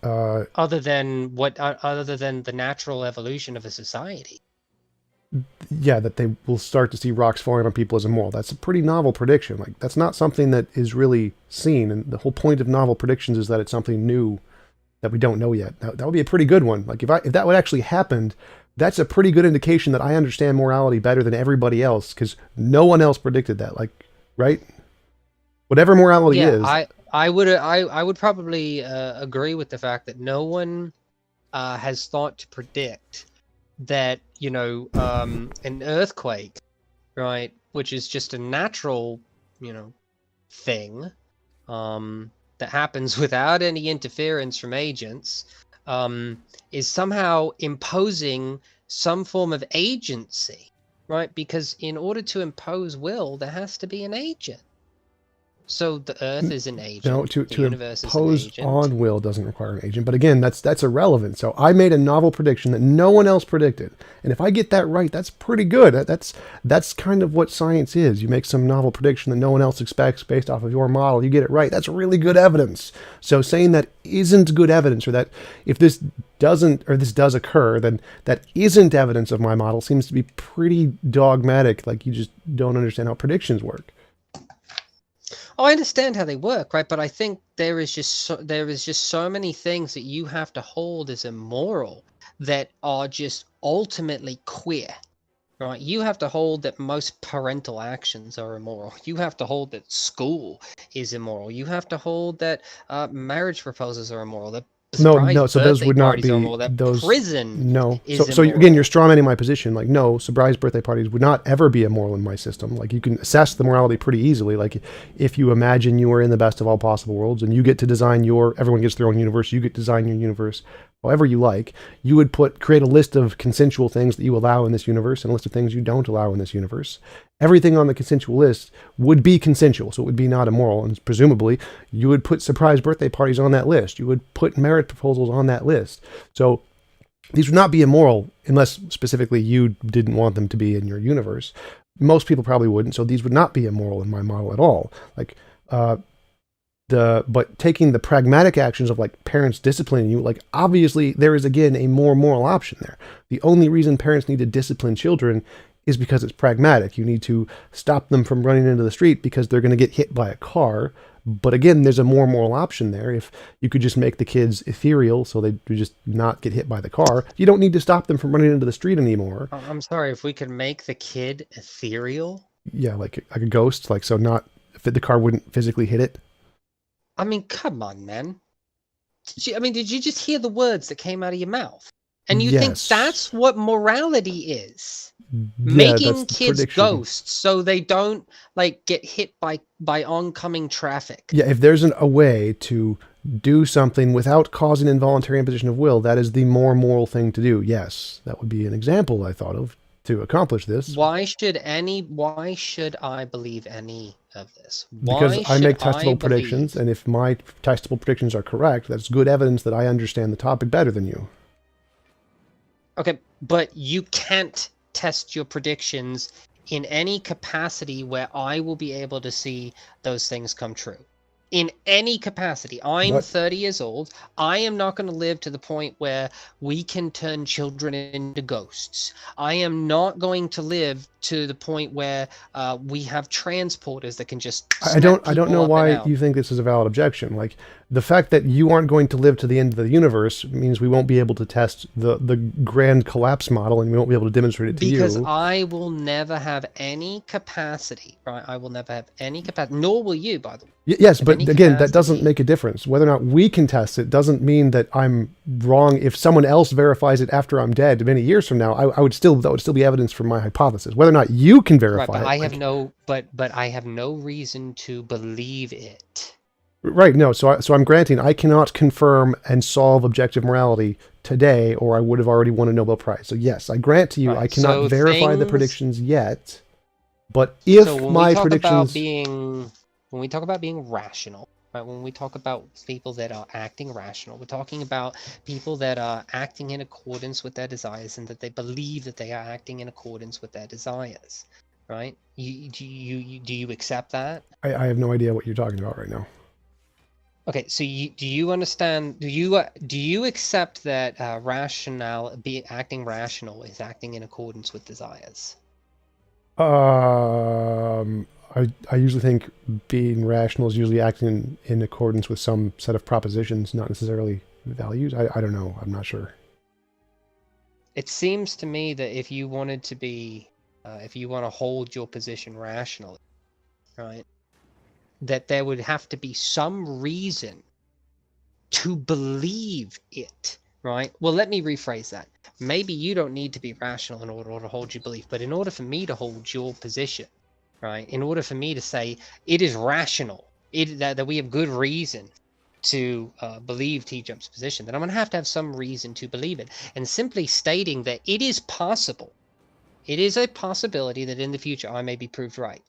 other than the natural evolution of a society. Yeah, that they will start to see rocks falling on people as immoral. That's a pretty novel prediction. Like that's not something that is really seen. And the whole point of novel predictions is that it's something new that we don't know yet. That would be a pretty good one. Like if that would actually happen, that's a pretty good indication that I understand morality better than everybody else, because no one else predicted that. Like, right? Whatever morality is. I would probably agree with the fact that no one has thought to predict that, an earthquake, right, which is just a natural, thing, that happens without any interference from agents, is somehow imposing some form of agency, right? Because in order to impose will, there has to be an agent. So the Earth is an agent. No, to universe impose is an agent. on will doesn't require an agent. But again, that's irrelevant. So I made a novel prediction that no one else predicted, and if I get that right, that's pretty good. That's kind of what science is. You make some novel prediction that no one else expects based off of your model. You get it right. That's really good evidence. So saying that isn't good evidence, or that if this doesn't, or this does occur, then that isn't evidence of my model, seems to be pretty dogmatic. Like you just don't understand how predictions work. Oh, I understand how they work, right? But I think there is just so many things that you have to hold as immoral that are just ultimately queer, right? You have to hold that most parental actions are immoral. You have to hold that school is immoral. You have to hold that marriage proposals are immoral. That No, so those would not be those. Prison, no. Is so again, you're strawmanning my position. Like, no, surprise birthday parties would not ever be immoral in my system. Like, you can assess the morality pretty easily. Like, if you imagine you are in the best of all possible worlds, and you get to design everyone gets their own universe. You get to design your universe however you like. You would create a list of consensual things that you allow in this universe, and a list of things you don't allow in this universe. Everything on the consensual list would be consensual, so it would be not immoral. And presumably, you would put surprise birthday parties on that list. You would put marriage proposals on that list. So these would not be immoral unless specifically you didn't want them to be in your universe. Most people probably wouldn't, so these would not be immoral in my model at all. Like, but taking the pragmatic actions of like parents disciplining you, like obviously there is again a more moral option there. The only reason parents need to discipline children is because it's pragmatic. You need to stop them from running into the street because they're going to get hit by a car. But again, there's a more moral option there. If you could just make the kids ethereal so they would just not get hit by the car, you don't need to stop them from running into the street anymore. I'm sorry, if we could make the kid ethereal? Yeah, like a ghost, like so not if the car wouldn't physically hit it. I mean, come on, man. Did you just hear the words that came out of your mouth? And you think that's what morality is? Yeah, making kids ghosts so they don't like get hit by oncoming traffic. Yeah, if there's a way to do something without causing involuntary imposition of will, that is the more moral thing to do. Yes, that would be an example I thought of to accomplish this. Why should I believe any of this? Because I make testable predictions, and if my testable predictions are correct, that's good evidence that I understand the topic better than you. Okay, but you can't test your predictions in any capacity where I will be able to see those things come true. In any capacity. I'm 30 years old. I am not going to live to the point where we can turn children into ghosts. I am not going to live to the point where we have transporters that can just I don't know why you think this is a valid objection. Like, the fact that you aren't going to live to the end of the universe means we won't be able to test the grand collapse model, and we won't be able to demonstrate it to you. Because I will never have any capacity, right? I will never have any capacity, nor will you, by the way. Yes, but again, that doesn't make a difference. Whether or not we can test it doesn't mean that I'm wrong. If someone else verifies it after I'm dead many years from now, that would still be evidence for my hypothesis. Whether or not you can verify but it. I have I have no reason to believe it. Right, no, so I'm granting I cannot confirm and solve objective morality today, or I would have already won a Nobel Prize. So yes, I grant to you I cannot verify the predictions yet, but if my predictions... When we talk about being rational, right, when we talk about people that are acting rational, we're talking about people that are acting in accordance with their desires and that they believe that they are acting in accordance with their desires, right? Do you accept that? I have no idea what you're talking about right now. Okay, so do you understand? Do you accept that acting rational is acting in accordance with desires? I usually think being rational is usually acting in accordance with some set of propositions, not necessarily values. I don't know. I'm not sure. It seems to me that if you wanted to be, if you want to hold your position rationally, right, that there would have to be some reason to believe it, right? Well, let me rephrase that. Maybe you don't need to be rational in order to hold your belief, but in order for me to hold your position, right, in order for me to say it is rational, that we have good reason to believe TJump's position, then I'm going to have some reason to believe it. And simply stating that it is possible, it is a possibility that in the future I may be proved right,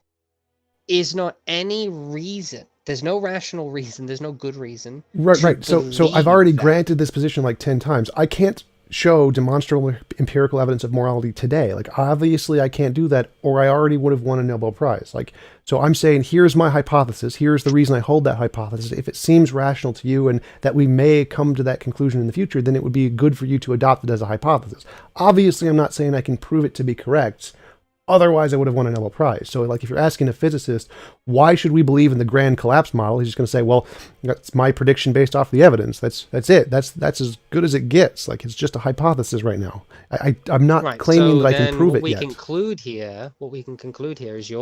is not any reason. There's no rational reason. There's no good reason. Right. So I've already granted this position like 10 times. I can't show demonstrable empirical evidence of morality today. Like, obviously I can't do that, or I already would have won a Nobel Prize. Like, so I'm saying, here's my hypothesis. Here's the reason I hold that hypothesis. If it seems rational to you and that we may come to that conclusion in the future, then it would be good for you to adopt it as a hypothesis. Obviously, I'm not saying I can prove it to be correct. Otherwise, I would have won a Nobel Prize. So, like, if you're asking a physicist, why should we believe in the grand collapse model? He's just going to say, well, that's my prediction based off the evidence. That's it. That's as good as it gets. Like, it's just a hypothesis right now. I'm not claiming that I can prove it yet. What we can conclude here is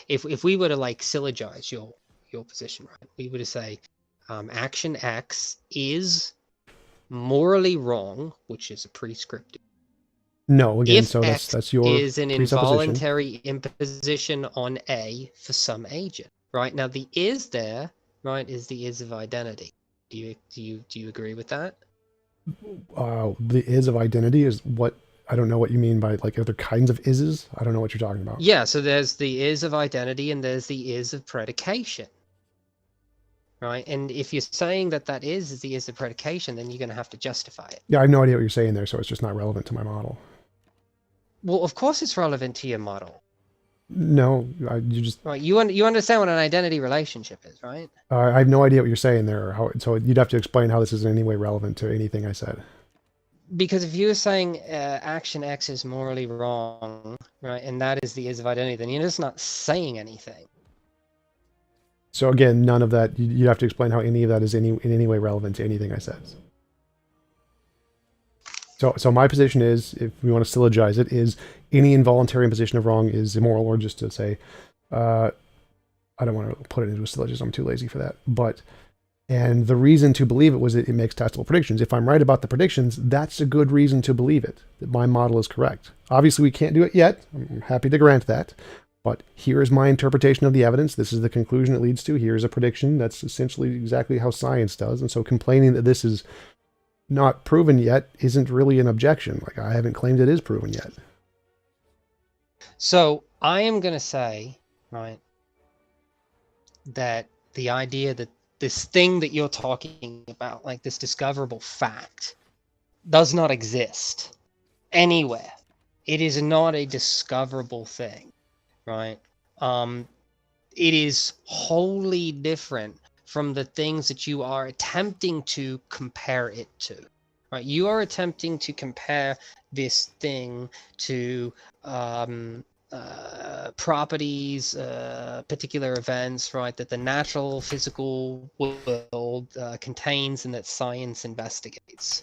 if we were to, like, syllogize your position, right? We were to say action X is morally wrong, which is a prescriptive. No, again, if so that's your is an involuntary imposition on A for some agent, right? Now the is there, right, is the is of identity. Do you agree with that? The is of identity is what, I don't know what you mean by, like, other kinds of ises. I don't know what you're talking about. Yeah, so there's the is of identity and there's the is of predication. Right, and if you're saying that is the is of predication, then you're going to have to justify it. Yeah, I have no idea what you're saying there, so it's just not relevant to my model. Well, of course it's relevant to your model. No, you just... Right, you understand what an identity relationship is, right? I have no idea what you're saying there, so you'd have to explain how this is in any way relevant to anything I said. Because if you were saying action X is morally wrong, right, and that is the is of identity, then you're just not saying anything. So again, none of that, you have to explain how any of that is in any way relevant to anything I said. So my position is, if we want to syllogize it, is any involuntary imposition of wrong is immoral, or just to say, I don't want to put it into a syllogism, I'm too lazy for that. And the reason to believe it was that it makes testable predictions. If I'm right about the predictions, that's a good reason to believe it, that my model is correct. Obviously, we can't do it yet. I'm happy to grant that. But here is my interpretation of the evidence. This is the conclusion it leads to. Here's a prediction. That's essentially exactly how science does. And so complaining that this is not proven yet isn't really an objection. Like, I haven't claimed it is proven yet. So I am going to say, right, that the idea that this thing that you're talking about, like this discoverable fact, does not exist anywhere it is not a discoverable thing, right? It is wholly different from the things that you are attempting to compare it to, right? You are attempting to compare this thing to properties, particular events, right, that the natural physical world contains and that science investigates,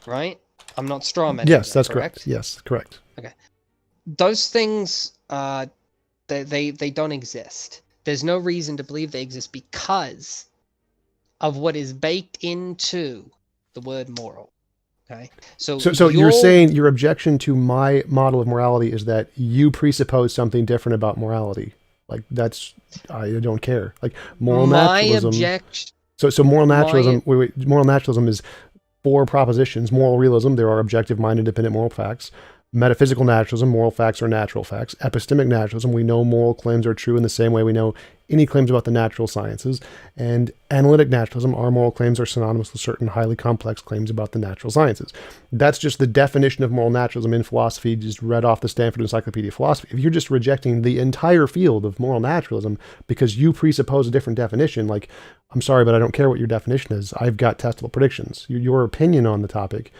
right? I'm not strawmanning. Yes, that's correct. Yes, correct. Okay. Those things, they don't exist. There's no reason to believe they exist because of what is baked into the word moral. Okay. So you're saying your objection to my model of morality is that you presuppose something different about morality. Like that's, I don't care. Like moral naturalism. So moral naturalism. Moral naturalism is 4 propositions. Moral realism. There are objective mind independent moral facts. Metaphysical naturalism, moral facts are natural facts. Epistemic naturalism, we know moral claims are true in the same way we know any claims about the natural sciences. And analytic naturalism, our moral claims are synonymous with certain highly complex claims about the natural sciences. That's just the definition of moral naturalism in philosophy, just read off the Stanford Encyclopedia of Philosophy. If you're just rejecting the entire field of moral naturalism because you presuppose a different definition, like, I'm sorry, but I don't care what your definition is. I've got testable predictions. Your opinion on the topic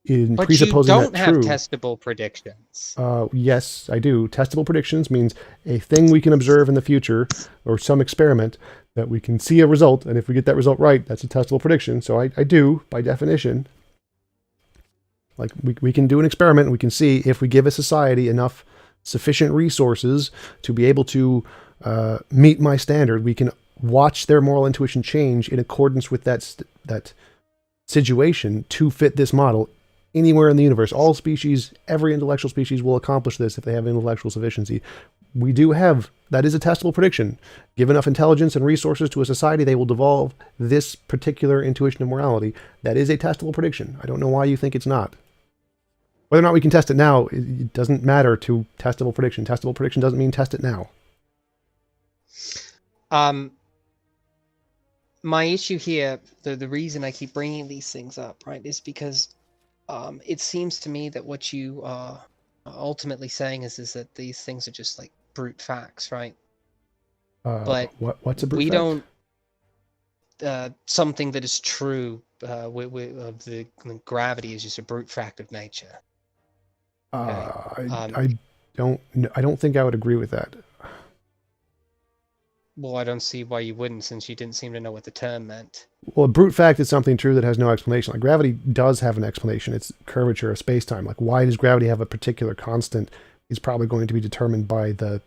but presupposing you don't have testable predictions. Yes, I do. Testable predictions means a thing we can observe in the future or some experiment that we can see a result. And if we get that result right, that's a testable prediction. So I do, by definition. Like we can do an experiment and we can see if we give a society enough sufficient resources to be able to meet my standard, we can watch their moral intuition change in accordance with that situation to fit this model. Anywhere in the universe, all species, every intellectual species will accomplish this if they have intellectual sufficiency. We do have, that is a testable prediction. Give enough intelligence and resources to a society, they will devolve this particular intuition of morality. That is a testable prediction. I don't know why you think it's not. Whether or not we can test it now, it doesn't matter to testable prediction. Testable prediction doesn't mean test it now. My issue here, the reason I keep bringing these things up, right, is because it seems to me that what you are ultimately saying is that these things are just like brute facts, right? But what's a brute fact? We don't something that is true of the gravity is just a brute fact of nature. Okay? I don't think I would agree with that. Well, I don't see why you wouldn't, since you didn't seem to know what the term meant. Well, a brute fact is something true that has no explanation. Like gravity does have an explanation. It's curvature of space-time. Like why does gravity have a particular constant is probably going to be determined by the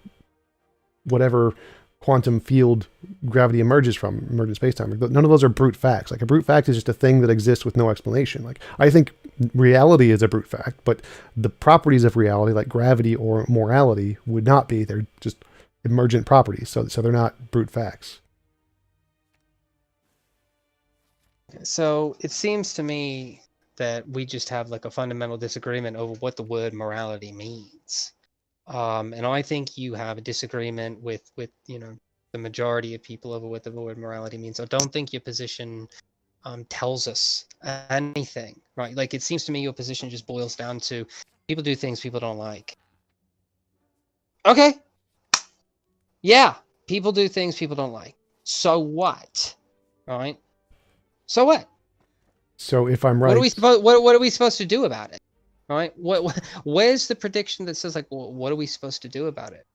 whatever quantum field gravity emerges from, emergent space-time. None of those are brute facts. Like a brute fact is just a thing that exists with no explanation. Like I think reality is a brute fact, but the properties of reality, like gravity or morality, would not be. They're just emergent properties, so they're not brute facts. So it seems to me that we just have like a fundamental disagreement over what the word morality means, and I think you have a disagreement with the majority of people over what the word morality means. I don't think your position tells us anything, right? Like it seems to me your position just boils down to people do things people don't like. Okay. Yeah, people do things people don't like. So what? All right. So what? So if I'm right, what are we supposed to do about it? All right. Where's the prediction that says like, what are we supposed to do about it?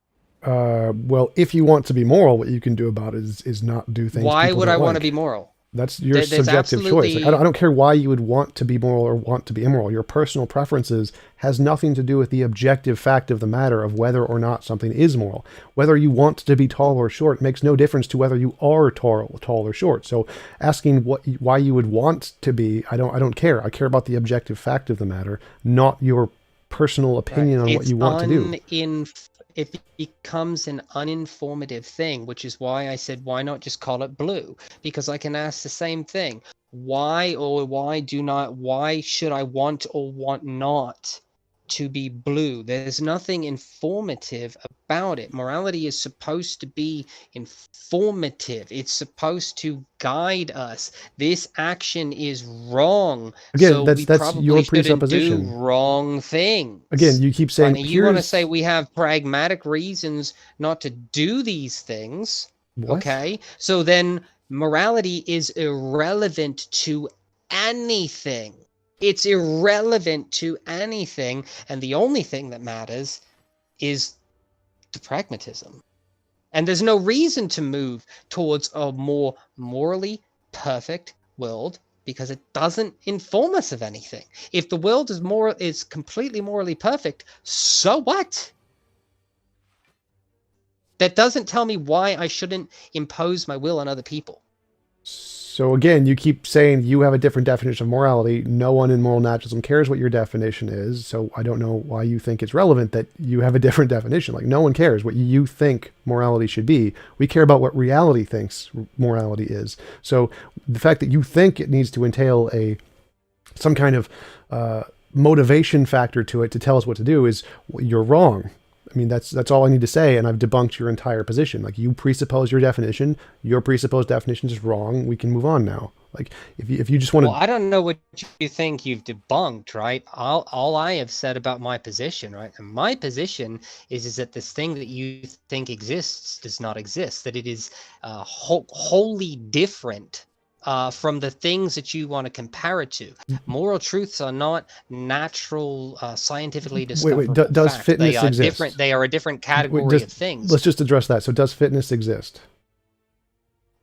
Well, if you want to be moral, what you can do about it is not do things. Why would I want to be moral? That's your subjective choice. Like, I don't care why you would want to be moral or want to be immoral. Your personal preferences has nothing to do with the objective fact of the matter of whether or not something is moral. Whether you want to be tall or short makes no difference to whether you are tall or short. So asking why you would want to be, I don't care. I care about the objective fact of the matter, not your personal opinion on what you want to do. It becomes an uninformative thing, which is why I said, why not just call it blue? Because I can ask the same thing. Why should I want or want not to be blue? There's nothing informative about it. Morality is supposed to be informative. It's supposed to guide us. This action is wrong. Again, so that's we your probably shouldn't do presupposition. wrong things. Again, you keep saying, right? You want to say we have pragmatic reasons not to do these things. What? Okay, so then morality is irrelevant to anything. It's irrelevant to anything, and the only thing that matters is the pragmatism. And there's no reason to move towards a more morally perfect world, because it doesn't inform us of anything. If the world is completely morally perfect, so what? That doesn't tell me why I shouldn't impose my will on other people. So again, you keep saying you have a different definition of morality. No one in moral naturalism cares what your definition is. So I don't know why you think it's relevant that you have a different definition. Like, no one cares what you think morality should be. We care about what reality thinks morality is. So the fact that you think it needs to entail some kind of motivation factor to it to tell us what to do is, you're wrong. I mean, that's all I need to say, and I've debunked your entire position. Like, you presuppose your definition, your presupposed definition is wrong. We can move on now. Like, if you just want to... Well, I don't know what you think you've debunked, right? All I have said about my position, right? And my position is that this thing that you think exists does not exist, that it is wholly different from the things that you want to compare it to. Moral truths are not natural, scientifically discoverable does facts. Fitness they are exist? Different. They are a different category of things. Let's just address that. So does fitness exist?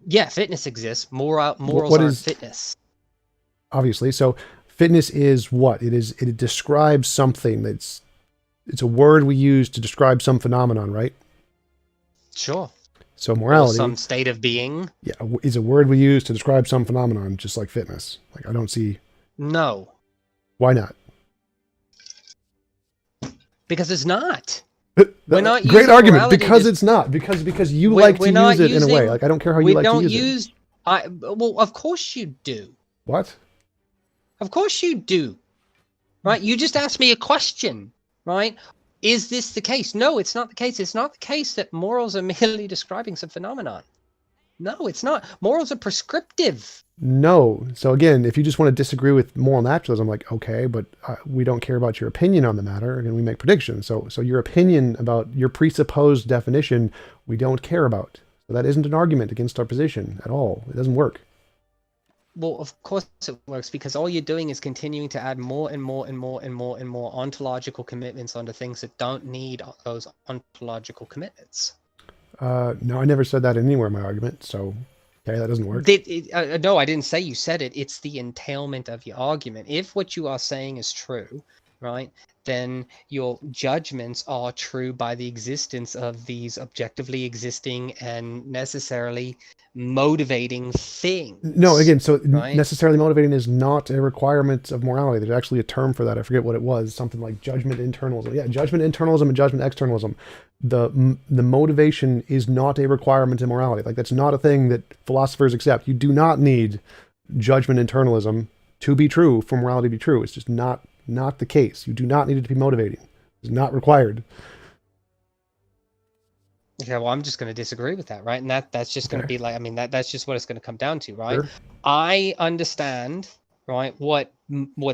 Yeah, fitness exists. Morals are fitness. Obviously. So fitness is what? It describes something. It's a word we use to describe some phenomenon, right? Sure. So morality, or some state of being, is a word we use to describe some phenomenon, just like fitness. Like, I don't see. No. Why not? Because it's not. We're not great argument. Because it's not. Because you like to use it in a way. Like, I don't care how you like to use it. Well, of course you do. What? Of course you do. Right? You just asked me a question. Right? Is this the case? No, it's not the case. It's not the case that morals are merely describing some phenomenon. No, it's not. Morals are prescriptive. No. So again, if you just want to disagree with moral naturalism, like, okay, but we don't care about your opinion on the matter, and we make predictions. So your opinion about your presupposed definition, we don't care about. So that isn't an argument against our position at all. It doesn't work. Well, of course it works, because all you're doing is continuing to add more and more and more and more and more ontological commitments onto things that don't need those ontological commitments. No, I never said that anywhere in my argument, so okay, that doesn't work. No, I didn't say you said it. It's the entailment of your argument. If what you are saying is true, right, then your judgments are true by the existence of these objectively existing and necessarily motivating things. No, again, so right? Necessarily motivating is not a requirement of morality. There's actually a term for that. I forget what it was. Something like judgment internalism. Yeah, judgment internalism and judgment externalism. The motivation is not a requirement in morality. Like, that's not a thing that philosophers accept. You do not need judgment internalism to be true for morality to be true. It's just not the case. You do not need it to be motivating. It's not required. Okay, well, I'm just going to disagree with that, right? And that's just going to be like, I mean, that's just what it's going to come down to, right? Sure. I understand, right, what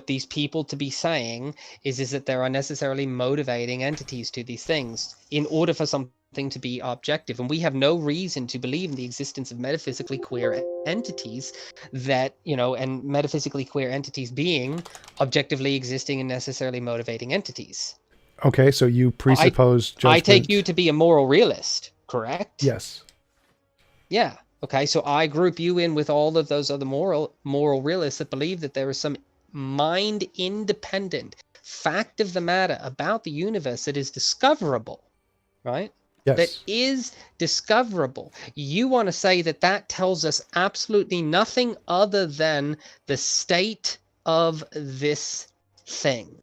these people to be saying is that there are necessarily motivating entities to these things in order for something to be objective. And we have no reason to believe in the existence of metaphysically queer entities that, and metaphysically queer entities being objectively existing and necessarily motivating entities. Okay, so you presuppose judgment. I take you to be a moral realist, correct? Yes. Yeah. Okay, so I group you in with all of those other moral realists that believe that there is some mind-independent fact of the matter about the universe that is discoverable, right? Yes. That is discoverable. You want to say that tells us absolutely nothing other than the state of this thing.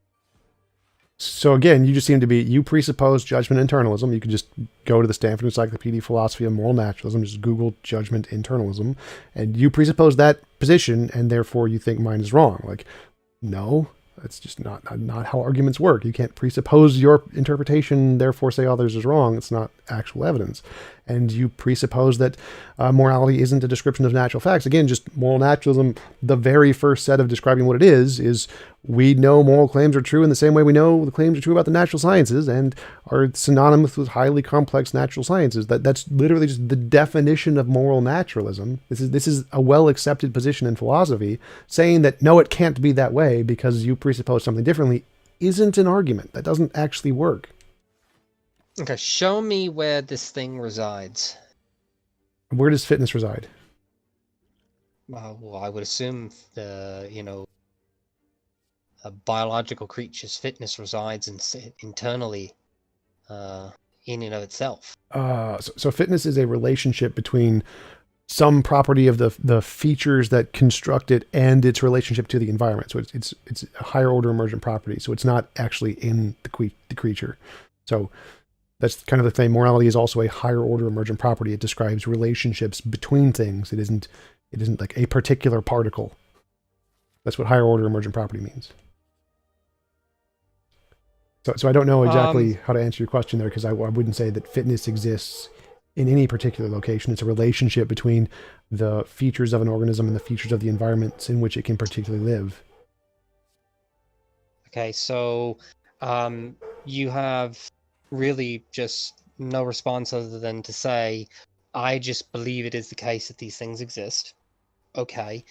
So again, you just seem to be, you presuppose judgment internalism. You could just go to the Stanford Encyclopedia Philosophy of Moral Naturalism, just Google judgment internalism, and you presuppose that position, and therefore you think mine is wrong. Like, no, That's just not how arguments work. You can't presuppose your interpretation, therefore say others is wrong. It's not actual evidence. And you presuppose that morality isn't a description of natural facts. Again, just moral naturalism, the very first set of describing what it is we know moral claims are true in the same way we know the claims are true about the natural sciences and are synonymous with highly complex natural sciences. That's literally just the definition of moral naturalism. This is a well-accepted position in philosophy. Saying that, no, it can't be that way because you presuppose something differently isn't an argument. That doesn't actually work. Okay, show me where this thing resides. Where does fitness reside? Well, I would assume a biological creature's fitness resides internally in and of itself. So fitness is a relationship between some property of the features that construct it and its relationship to the environment. So it's a higher order emergent property. So it's not actually in the creature. So that's kind of the thing. Morality is also a higher order emergent property. It describes relationships between things. It isn't like a particular particle. That's what higher order emergent property means. So I don't know exactly how to answer your question there, because I wouldn't say that fitness exists in any particular location. It's a relationship between the features of an organism and the features of the environments in which it can particularly live. Okay, so you have really just no response other than to say, I just believe it is the case that these things exist. Okay.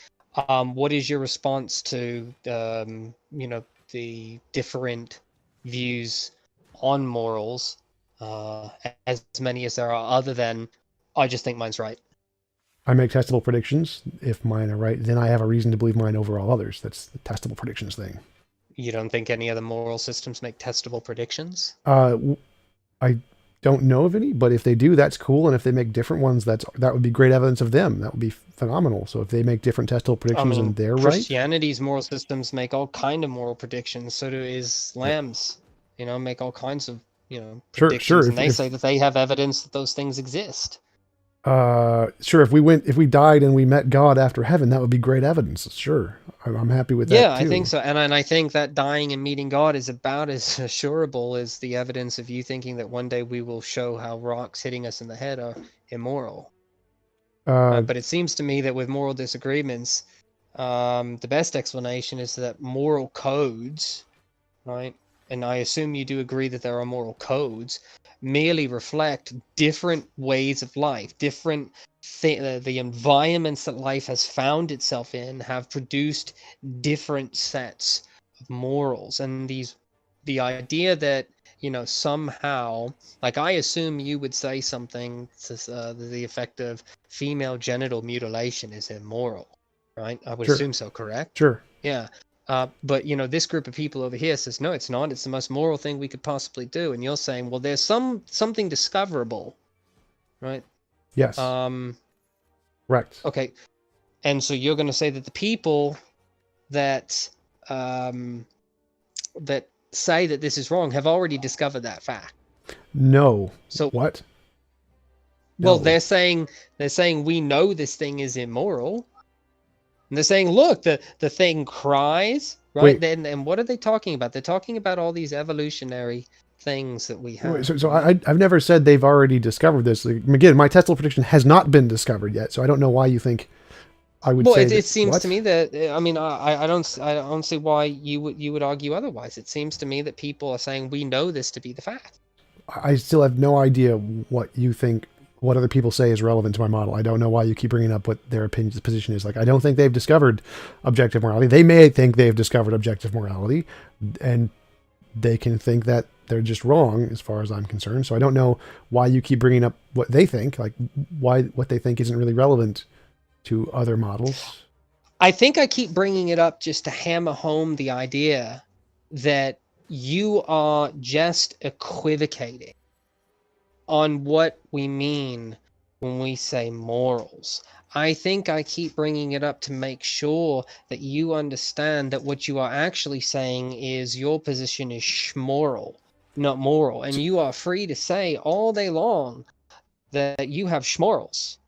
What is your response to the different views on morals, as many as there are, other than I just think mine's right? I make testable predictions. If mine are right, then I have a reason to believe mine over all others. That's the testable predictions thing. You don't think any other moral systems make testable predictions? I don't know of any, but if they do, that's cool. And if they make different ones, that would be great evidence of them. That would be phenomenal. So if they make different testable predictions and they're right. Christianity's moral systems make all kind of moral predictions. So do Islam's, make all kinds of, predictions. Sure. And they say that they have evidence that those things exist. Sure. If we died and we met God after heaven, that would be great evidence. Sure. I'm happy with that. Yeah, I think so. And I think that dying and meeting God is about as assurable as the evidence of you thinking that one day we will show how rocks hitting us in the head are immoral. But it seems to me that with moral disagreements, the best explanation is that moral codes, right? And I assume you do agree that there are moral codes, merely reflect different ways of life, different the environments that life has found itself in have produced different sets of morals. And the idea that somehow, like, I assume you would say something to the effect of female genital mutilation is immoral, right? I would assume so, correct? Sure. Yeah. But this group of people over here says, no, it's not. It's the most moral thing we could possibly do. And you're saying, well, there's something discoverable, right? Yes. Correct. Okay. And so you're going to say that the people that that say that this is wrong have already discovered that fact. No. So what? Well, no. they're saying we know this thing is immoral. And they're saying, look, the thing cries, right? And what are they talking about? They're talking about all these evolutionary things that we have. So I've never said they've already discovered this. Like, again, my testable prediction has not been discovered yet, so I don't know why you think I would say. Well, it seems to me that I don't see why you would argue otherwise. It seems to me that people are saying we know this to be the fact. I still have no idea what you think. What other people say is relevant to my model. I don't know why you keep bringing up what their position is. Like, I don't think they've discovered objective morality. They may think they've discovered objective morality, and they can think that they're just wrong as far as I'm concerned. So I don't know why you keep bringing up what they think, like why what they think isn't really relevant to other models. I think I keep bringing it up just to hammer home the idea that you are just equivocating on what we mean when we say morals. I think I keep bringing it up to make sure that you understand that what you are actually saying is your position is schmoral, not moral. And you are free to say all day long that you have schmorals.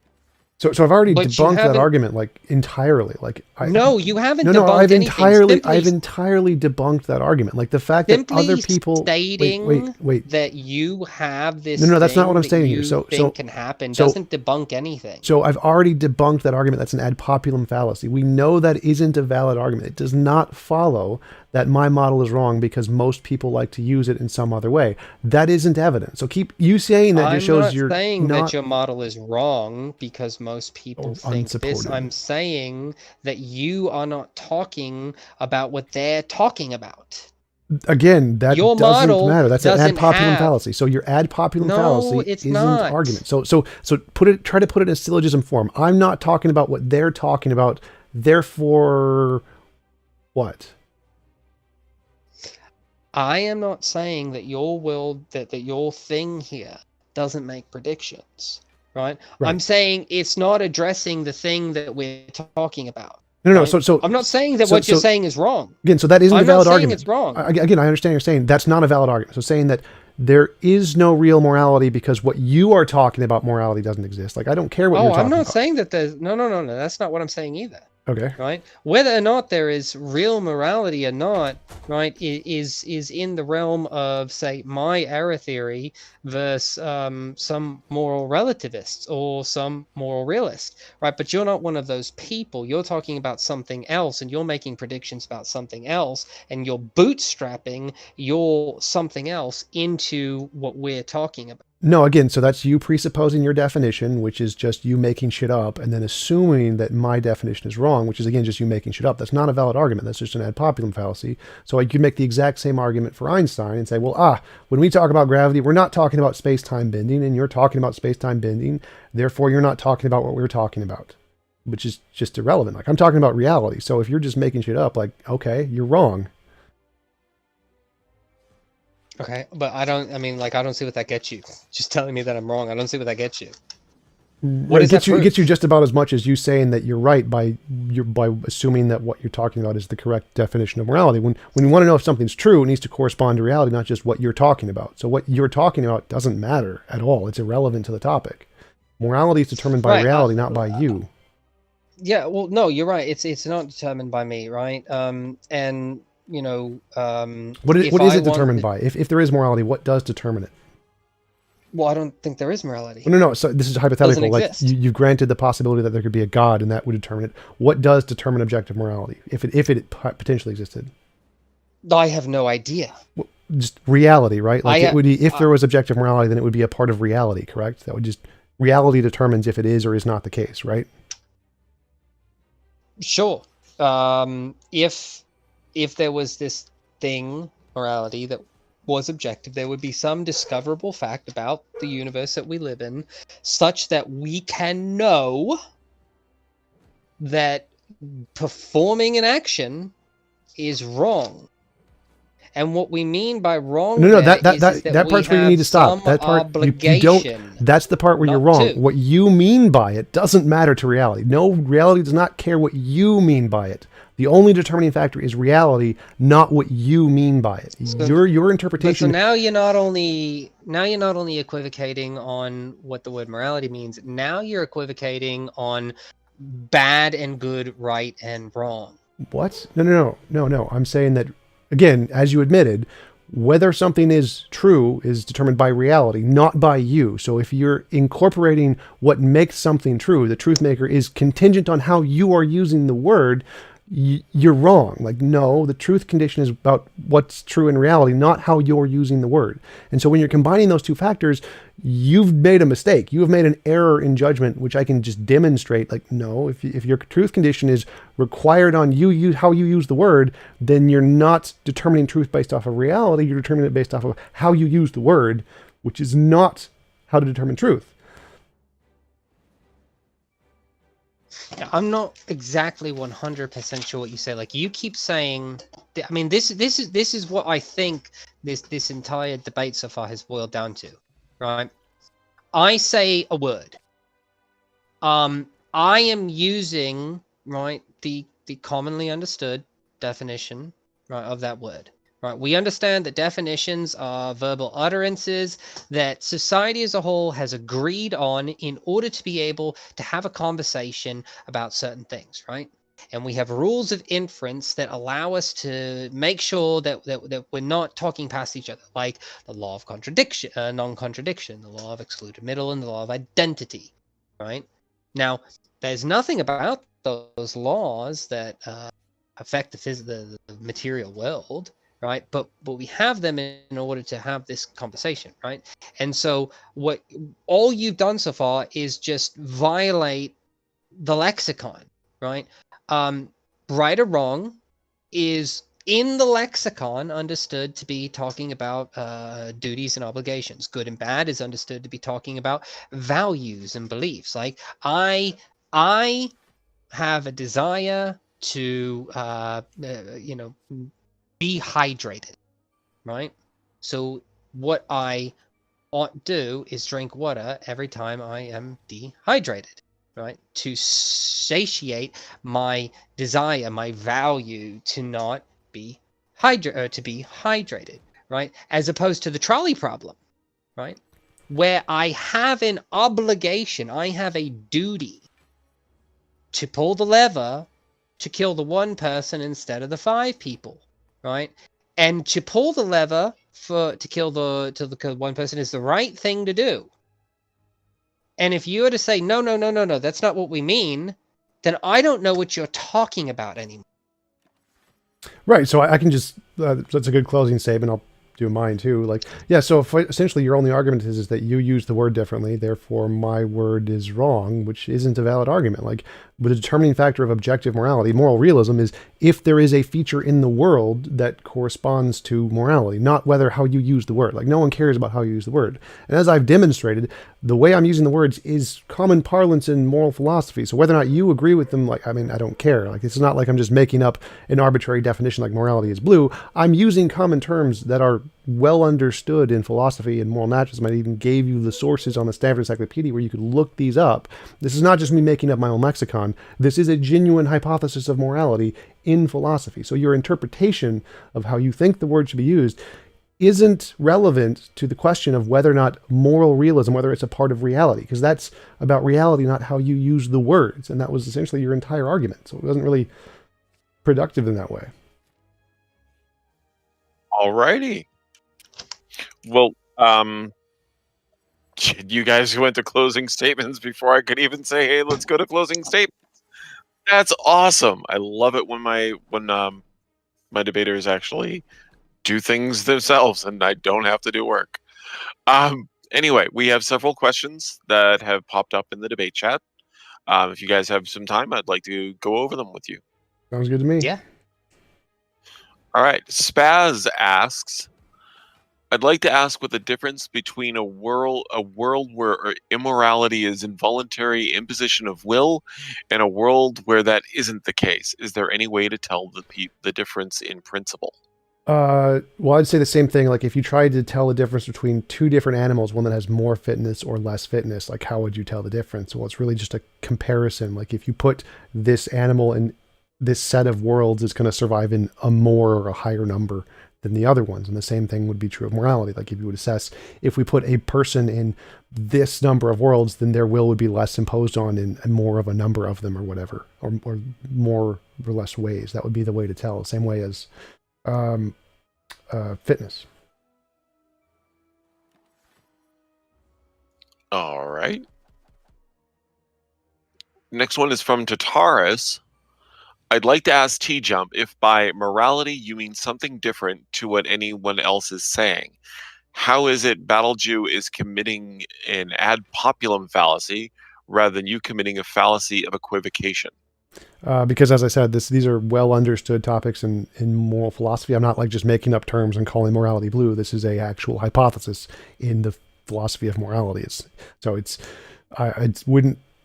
So I've already But you debunked that haven't- argument like entirely. Like No, you haven't no, debunked I've anything. I've entirely debunked that argument. Like the fact that other people stating wait. that you have this No, that's not what I'm thing saying that here. you So think can happen doesn't debunk anything. So I've already debunked that argument. That's an ad populum fallacy. We know that isn't a valid argument. It does not follow that my model is wrong because most people like to use it in some other way. That isn't evidence. So keep you saying that just shows you're saying that your model is wrong because most people think this. I'm saying that you are not talking about what they're talking about. Again, that your doesn't matter. That's an ad populum have... fallacy. So your ad populum fallacy isn't not. argument. So try to put it in a syllogism form. I'm not talking about what they're talking about. Therefore, what? I am not saying that that your thing here doesn't make predictions, right? I'm saying it's not addressing the thing that we're talking about. No. So I'm not saying that what you're saying is wrong. Again, so that isn't a valid argument. It's wrong. Again, I understand you're saying that's not a valid argument. So saying that there is no real morality because what you are talking about morality doesn't exist. Like I don't care what you're talking about. I'm not saying that there's no. That's not what I'm saying either. Okay. Right. Whether or not there is real morality or not, right, is in the realm of, say, my error theory versus some moral relativists or some moral realist, right? But you're not one of those people. You're talking about something else, and you're making predictions about something else, and you're bootstrapping your something else into what we're talking about. No, again, so that's you presupposing your definition, which is just you making shit up, and then assuming that my definition is wrong, which is, again, just you making shit up. That's not a valid argument. That's just an ad populum fallacy. So I could make the exact same argument for Einstein and say, well, when we talk about gravity, we're not talking about space-time bending, and you're talking about space-time bending. Therefore, you're not talking about what we're talking about, which is just irrelevant. Like, I'm talking about reality. So if you're just making shit up, like, okay, you're wrong. Okay, but I don't see what that gets you. Just telling me that I'm wrong, I don't see what that gets you. It gets you just about as much as you saying that you're right by assuming that what you're talking about is the correct definition of morality. When you want to know if something's true, it needs to correspond to reality, not just what you're talking about. So what you're talking about doesn't matter at all. It's irrelevant to the topic. Morality is determined by reality, not by you. Yeah, well, no, you're right. It's not determined by me, right? And you know, what is it determined by? If there is morality, what does determine it? Well, I don't think there is morality. Well, no. So this is hypothetical. Like you granted the possibility that there could be a God, and that would determine it. What does determine objective morality, if it potentially existed? I have no idea. Well, just reality, right? Like it would be, if there was objective morality, then it would be a part of reality, correct? That would just reality determines if it is or is not the case, right? Sure. If there was this thing, morality, that was objective, there would be some discoverable fact about the universe that we live in, such that we can know that performing an action is wrong. And what we mean by wrong, that part's where you need to stop. That part you don't. That's the part where you're wrong. What you mean by it doesn't matter to reality. No, reality does not care what you mean by it. The only determining factor is reality, not what you mean by it. Your interpretation. So now you're not only equivocating on what the word morality means. Now you're equivocating on bad and good, right and wrong. What? No. I'm saying that, again, as you admitted, whether something is true is determined by reality, not by you. So if you're incorporating what makes something true, the truth maker is contingent on how you are using the word, you're wrong. Like, no, the truth condition is about what's true in reality, not how you're using the word. And so when you're combining those two factors, you've made a mistake. You have made an error in judgment, which I can just demonstrate. Like, no, if your truth condition is required on how you use the word, then you're not determining truth based off of reality. You're determining it based off of how you use the word, which is not how to determine truth. I'm not exactly 100% sure what you say. Like, you keep saying, I mean, this is what I think this entire debate so far has boiled down to, right? I say a word. I am using, right, the commonly understood definition, right, of that word, Right? We understand that definitions are verbal utterances that society as a whole has agreed on in order to be able to have a conversation about certain things, right? And we have rules of inference that allow us to make sure that we're not talking past each other, like the law of contradiction, non-contradiction, the law of excluded middle, and the law of identity, right? Now, there's nothing about those laws that affect the material world, right? But we have them in order to have this conversation, right? And so what all you've done so far is just violate the lexicon, right? Right or wrong is in the lexicon understood to be talking about duties and obligations. Good and bad is understood to be talking about values and beliefs. Like I have a desire to be hydrated, right? So what I ought to do is drink water every time I am dehydrated, right? To satiate my desire, my value to not be hydrated, right? As opposed to the trolley problem, right? Where I have an obligation, I have a duty to pull the lever to kill the one person instead of the 5 people, right? And to pull the lever to kill the one person is the right thing to do. And if you were to say no, that's not what we mean, then I don't know what you're talking about anymore. Right. So I can just that's a good closing statement. I'll do mine too. Like, yeah. So if essentially your only argument is that you use the word differently, therefore my word is wrong, which isn't a valid argument. Like, the determining factor of objective morality, moral realism, is if there is a feature in the world that corresponds to morality, not whether how you use the word. Like, no one cares about how you use the word. And as I've demonstrated, the way I'm using the words is common parlance in moral philosophy. So whether or not you agree with them, like, I mean, I don't care. Like, it's not like I'm just making up an arbitrary definition like morality is blue. I'm using common terms that are well understood in philosophy and moral naturalism. I even gave you the sources on the Stanford Encyclopedia where you could look these up. This is not just me making up my own lexicon. This is a genuine hypothesis of morality in philosophy. So your interpretation of how you think the word should be used isn't relevant to the question of whether or not moral realism, whether it's a part of reality, because that's about reality, not how you use the words. And that was essentially your entire argument. So it wasn't really productive in that way. All righty. Well, you guys went to closing statements before I could even say, hey, let's go to closing statements. That's awesome. I love it when my debaters actually do things themselves and I don't have to do work. Anyway, we have several questions that have popped up in the debate chat. If you guys have some time, I'd like to go over them with you. Sounds good to me. Yeah. All right. Spaz asks, I'd like to ask what the difference between a world where immorality is involuntary imposition of will and a world where that isn't the case. Is there any way to tell the difference in principle? Well, I'd say the same thing. Like, if you tried to tell the difference between 2 different animals, one that has more fitness or less fitness, like, how would you tell the difference? Well, it's really just a comparison. Like, if you put this animal in this set of worlds, it's going to survive in a more or a higher number than the other ones. And the same thing would be true of morality. Like, if you would assess, if we put a person in this number of worlds, then their will would be less imposed on in more of a number of them or whatever, or more or less ways. That would be the way to tell. Same way as fitness. All right. Next one is from Tataris. I'd like to ask TJump if by morality you mean something different to what anyone else is saying. How is it BattleJew is committing an ad populum fallacy rather than you committing a fallacy of equivocation? Because, as I said, these are well understood topics in moral philosophy. I'm not like just making up terms and calling morality blue. This is a actual hypothesis in the philosophy of morality.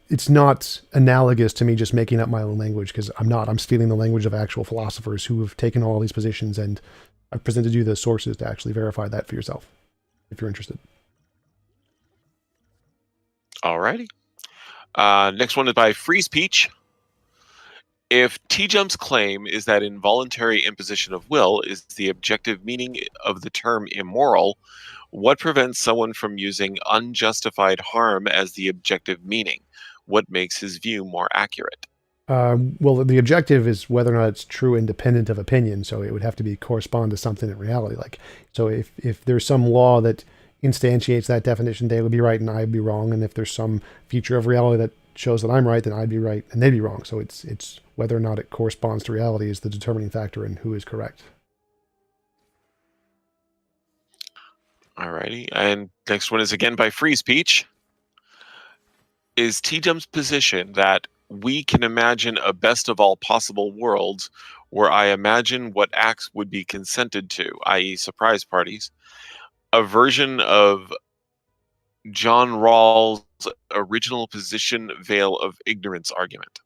It's not analogous to me just making up my own language, because I'm stealing the language of actual philosophers who have taken all these positions, and I've presented you the sources to actually verify that for yourself, if you're interested. All righty. Next one is by Freeze Peach. If TJump's claim is that involuntary imposition of will is the objective meaning of the term immoral, what prevents someone from using unjustified harm as the objective meaning? What makes his view more accurate? Well, the objective is whether or not it's true independent of opinion, so it would have to be correspond to something in reality. Like, so if there's some law that instantiates that definition, they would be right and I'd be wrong, and if there's some feature of reality that shows that I'm right, then I'd be right and they'd be wrong. So it's whether or not it corresponds to reality is the determining factor in who is correct. Alrighty, and next one is again by Free Speech. Is TJump's position that we can imagine a best of all possible worlds where I imagine what acts would be consented to, i.e. surprise parties, a version of John Rawls' original position veil of ignorance argument?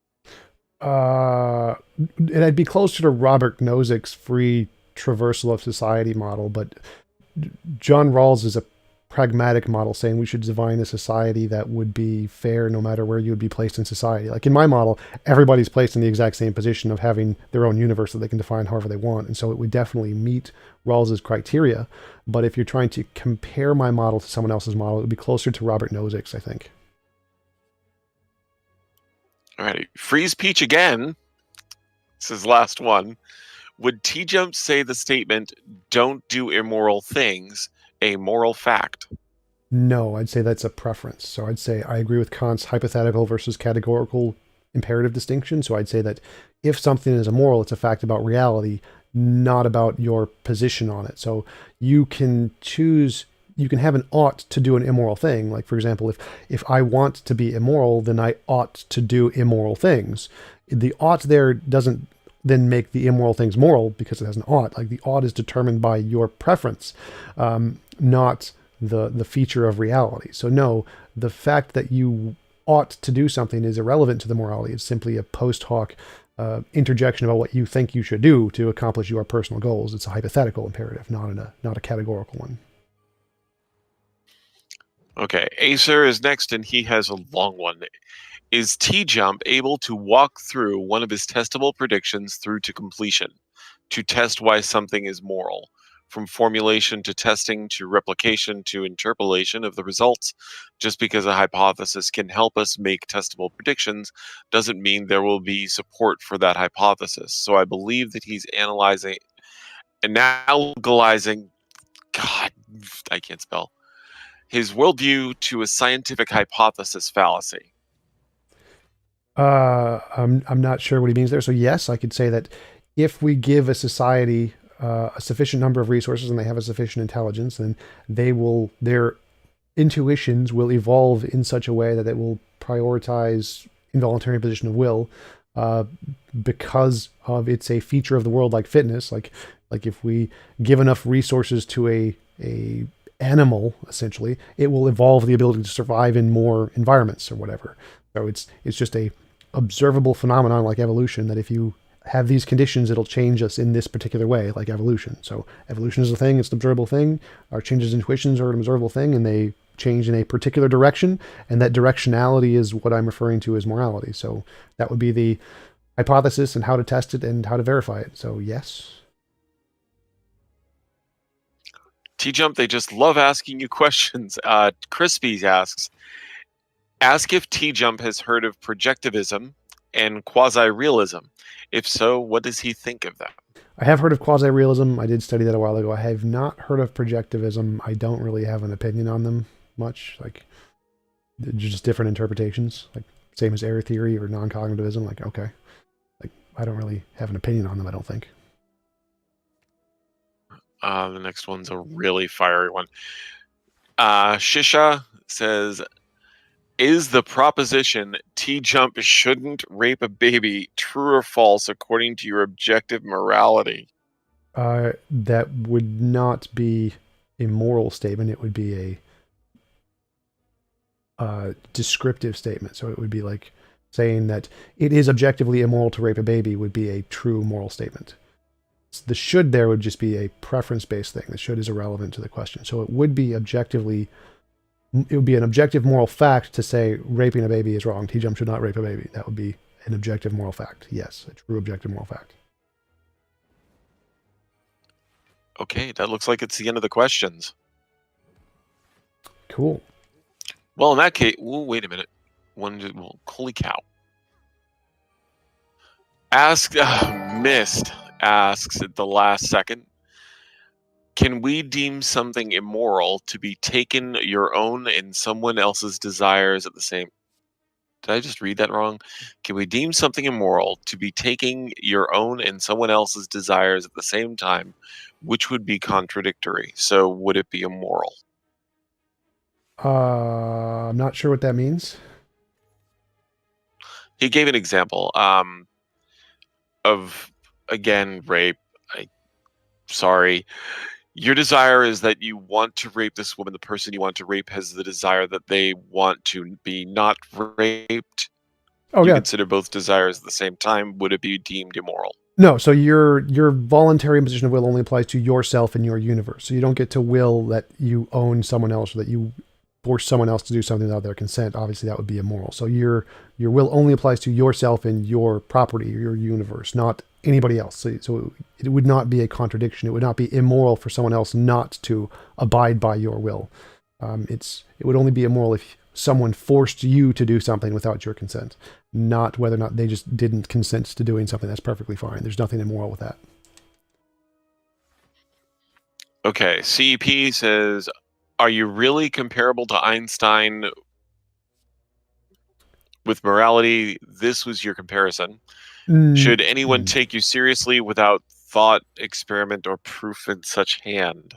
And I'd be closer to Robert Nozick's free traversal of society model, but John Rawls is a pragmatic model saying we should design a society that would be fair no matter where you would be placed in society. Like in my model, everybody's placed in the exact same position of having their own universe that they can define however they want. And so it would definitely meet Rawls's criteria. But if you're trying to compare my model to someone else's model, it would be closer to Robert Nozick's, I think. All right, Free Speech again. This is the last one. Would TJump say the statement, "Don't do immoral things," a moral fact? No, I'd say that's a preference. So I'd say I agree with Kant's hypothetical versus categorical imperative distinction. So I'd say that if something is immoral, it's a fact about reality, not about your position on it. So you can choose, you can have an ought to do an immoral thing. Like, for example, if I want to be immoral, then I ought to do immoral things. The ought there doesn't then make the immoral things moral because it has an ought. Like the ought is determined by your preference, not the feature of reality. So no, the fact that you ought to do something is irrelevant to the morality. It's simply a post hoc interjection about what you think you should do to accomplish your personal goals. It's a hypothetical imperative, not a categorical one. Okay, Acer is next, and he has a long one. Is TJump able to walk through one of his testable predictions through to completion, to test why something is moral? From formulation to testing to replication to interpolation of the results, just because a hypothesis can help us make testable predictions doesn't mean there will be support for that hypothesis. So I believe that he's analogizing, God, I can't spell, his worldview to a scientific hypothesis fallacy. I'm not sure what he means there. So yes, I could say that if we give a society a sufficient number of resources and they have a sufficient intelligence, then their intuitions will evolve in such a way that it will prioritize involuntary imposition of will because of it's a feature of the world, like fitness. Like if we give enough resources to a animal, essentially, it will evolve the ability to survive in more environments or whatever. So it's just a observable phenomenon like evolution, that if you have these conditions, it'll change us in this particular way, like evolution. So evolution is a thing, it's an observable thing. Our changes in intuitions are an observable thing, and they change in a particular direction, and that directionality is what I'm referring to as morality. So that would be the hypothesis and how to test it and how to verify it. So yes. TJump, they just love asking you questions. Crispy asks, ask if TJump has heard of projectivism and quasi-realism. If so, what does he think of them? I have heard of quasi-realism. I did study that a while ago. I have not heard of projectivism. I don't really have an opinion on them much. Like, just different interpretations. Like, same as error theory or non-cognitivism. Like, okay. Like, I don't really have an opinion on them, I don't think. The next one's a really fiery one. Shisha says, is the proposition TJump shouldn't rape a baby true or false according to your objective morality? That would not be a moral statement. It would be a descriptive statement. So it would be like saying that it is objectively immoral to rape a baby would be a true moral statement. The should there would just be a preference-based thing. The should is irrelevant to the question. So it would be objectively, it would be an objective moral fact to say raping a baby is wrong. TJump should not rape a baby. That would be an objective moral fact. Yes, a true objective moral fact. Okay, that looks like it's the end of the questions. Cool. Well, in that case, wait a minute. Holy cow. Missed asks at the last second. Can we deem something immoral to be taken your own and someone else's desires at the same? Did I just read that wrong? Can we deem something immoral to be taking your own and someone else's desires at the same time, which would be contradictory? So would it be immoral? I'm not sure what that means. He gave an example of, again, rape. Sorry. Your desire is that you want to rape this woman. The person you want to rape has the desire that they want to be not raped. Oh, you yeah. Consider both desires at the same time. Would it be deemed immoral? No, so your voluntary imposition of will only applies to yourself and your universe. So you don't get to will that you own someone else or that you force someone else to do something without their consent. Obviously, that would be immoral. So your will only applies to yourself and your property or your universe, not anybody else. So it would not be a contradiction. It would not be immoral for someone else not to abide by your will. It would only be immoral if someone forced you to do something without your consent, not whether or not they just didn't consent to doing something. That's perfectly fine. There's nothing immoral with that. Okay, CEP says, are you really comparable to Einstein with morality? This was your comparison. Should anyone take you seriously without thought, experiment, or proof in such hand?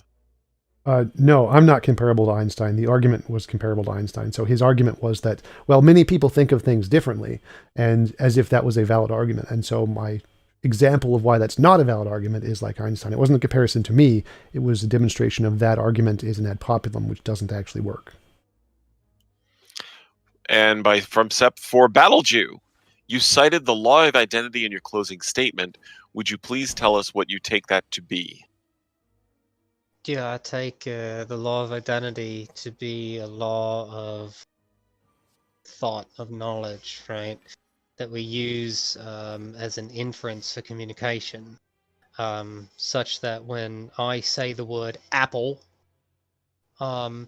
No, I'm not comparable to Einstein. The argument was comparable to Einstein. So his argument was that, well, many people think of things differently, and as if that was a valid argument. And so my example of why that's not a valid argument is like Einstein. It wasn't a comparison to me. It was a demonstration of that argument is an ad populum, which doesn't actually work. And from SEP for BattleJew, you cited the law of identity in your closing statement. Would you please tell us what you take that to be? Yeah, I take the law of identity to be a law of thought, of knowledge, right? That we use as an inference for communication, such that when I say the word apple,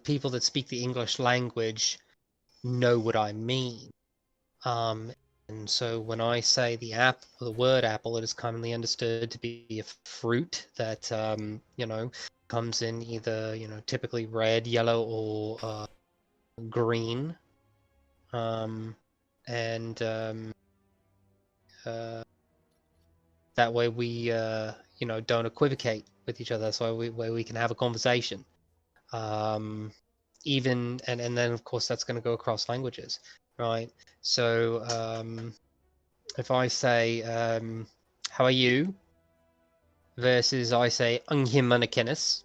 people that speak the English language know what I mean. And so when I say the word apple, it is commonly understood to be a fruit that, comes in either, typically red, yellow, or green. That way we, don't equivocate with each other. So we can have a conversation. Even, and then of course that's going to go across languages, right? So if I say, how are you? Versus I say, Unhimanakinis,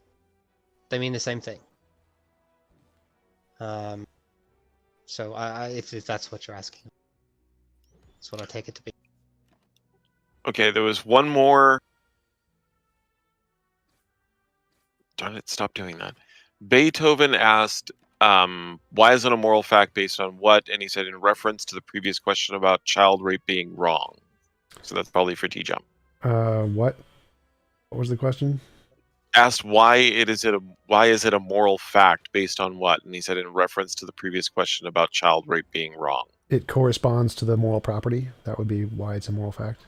they mean the same thing. So if that's what you're asking, that's what I take it to be. Okay, there was one more. Darn it, stop doing that. Beethoven asked, why is it a moral fact based on what? And he said, in reference to the previous question about child rape being wrong. So that's probably for TJump. What? What was the question? Asked why is it a moral fact based on what? And he said, in reference to the previous question about child rape being wrong. It corresponds to the moral property. That would be why it's a moral fact.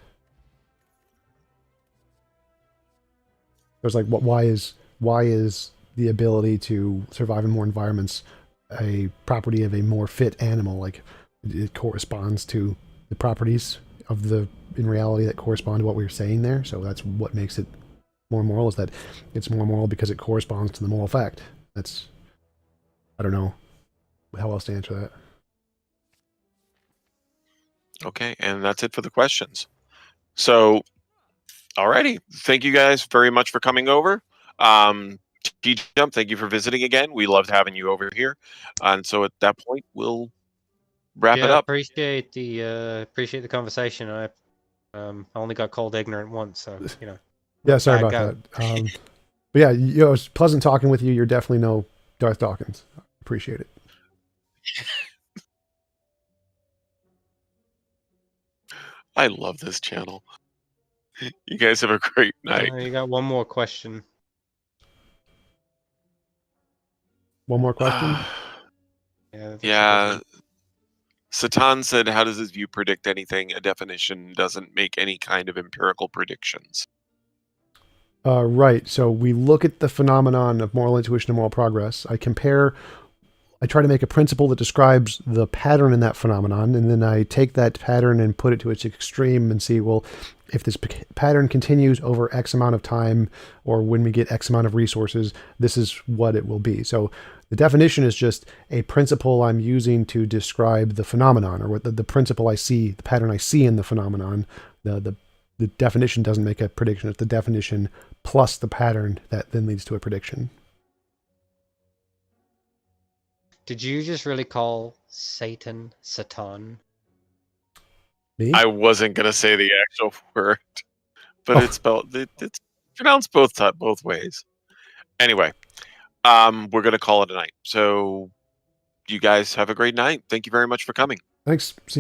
There's like, why is the ability to survive in more environments a property of a more fit animal? Like, it corresponds to the properties of in reality that correspond to what we were saying there. So that's what makes it more moral, is that it's more moral because it corresponds to the moral fact. I don't know how else to answer that. Okay, and that's it for the questions. So, alrighty, thank you guys very much for coming over. TJump, thank you for visiting again. We loved having you over here. And so at that point, we'll wrap it up. Appreciate the conversation. I only got called ignorant once, so Yeah, sorry about that. But yeah, it was pleasant talking with you. You're definitely no Darth Dawkins. Appreciate it. I love this channel. You guys have a great night. You got one more question. One more question? Yeah. Satan said, how does his view predict anything? A definition doesn't make any kind of empirical predictions. Right. So we look at the phenomenon of moral intuition and moral progress. I try to make a principle that describes the pattern in that phenomenon, and then I take that pattern and put it to its extreme and see, well, if this pattern continues over X amount of time, or when we get X amount of resources, this is what it will be. So the definition is just a principle I'm using to describe the phenomenon, or what the principle I see, the pattern I see in the phenomenon. The definition doesn't make a prediction. It's the definition plus the pattern that then leads to a prediction. Did you just really call Satan Satan? Me? I wasn't gonna say the actual word, but it's spelled. It's pronounced both ways. Anyway, we're gonna call it a night. So, you guys have a great night. Thank you very much for coming. Thanks. See you.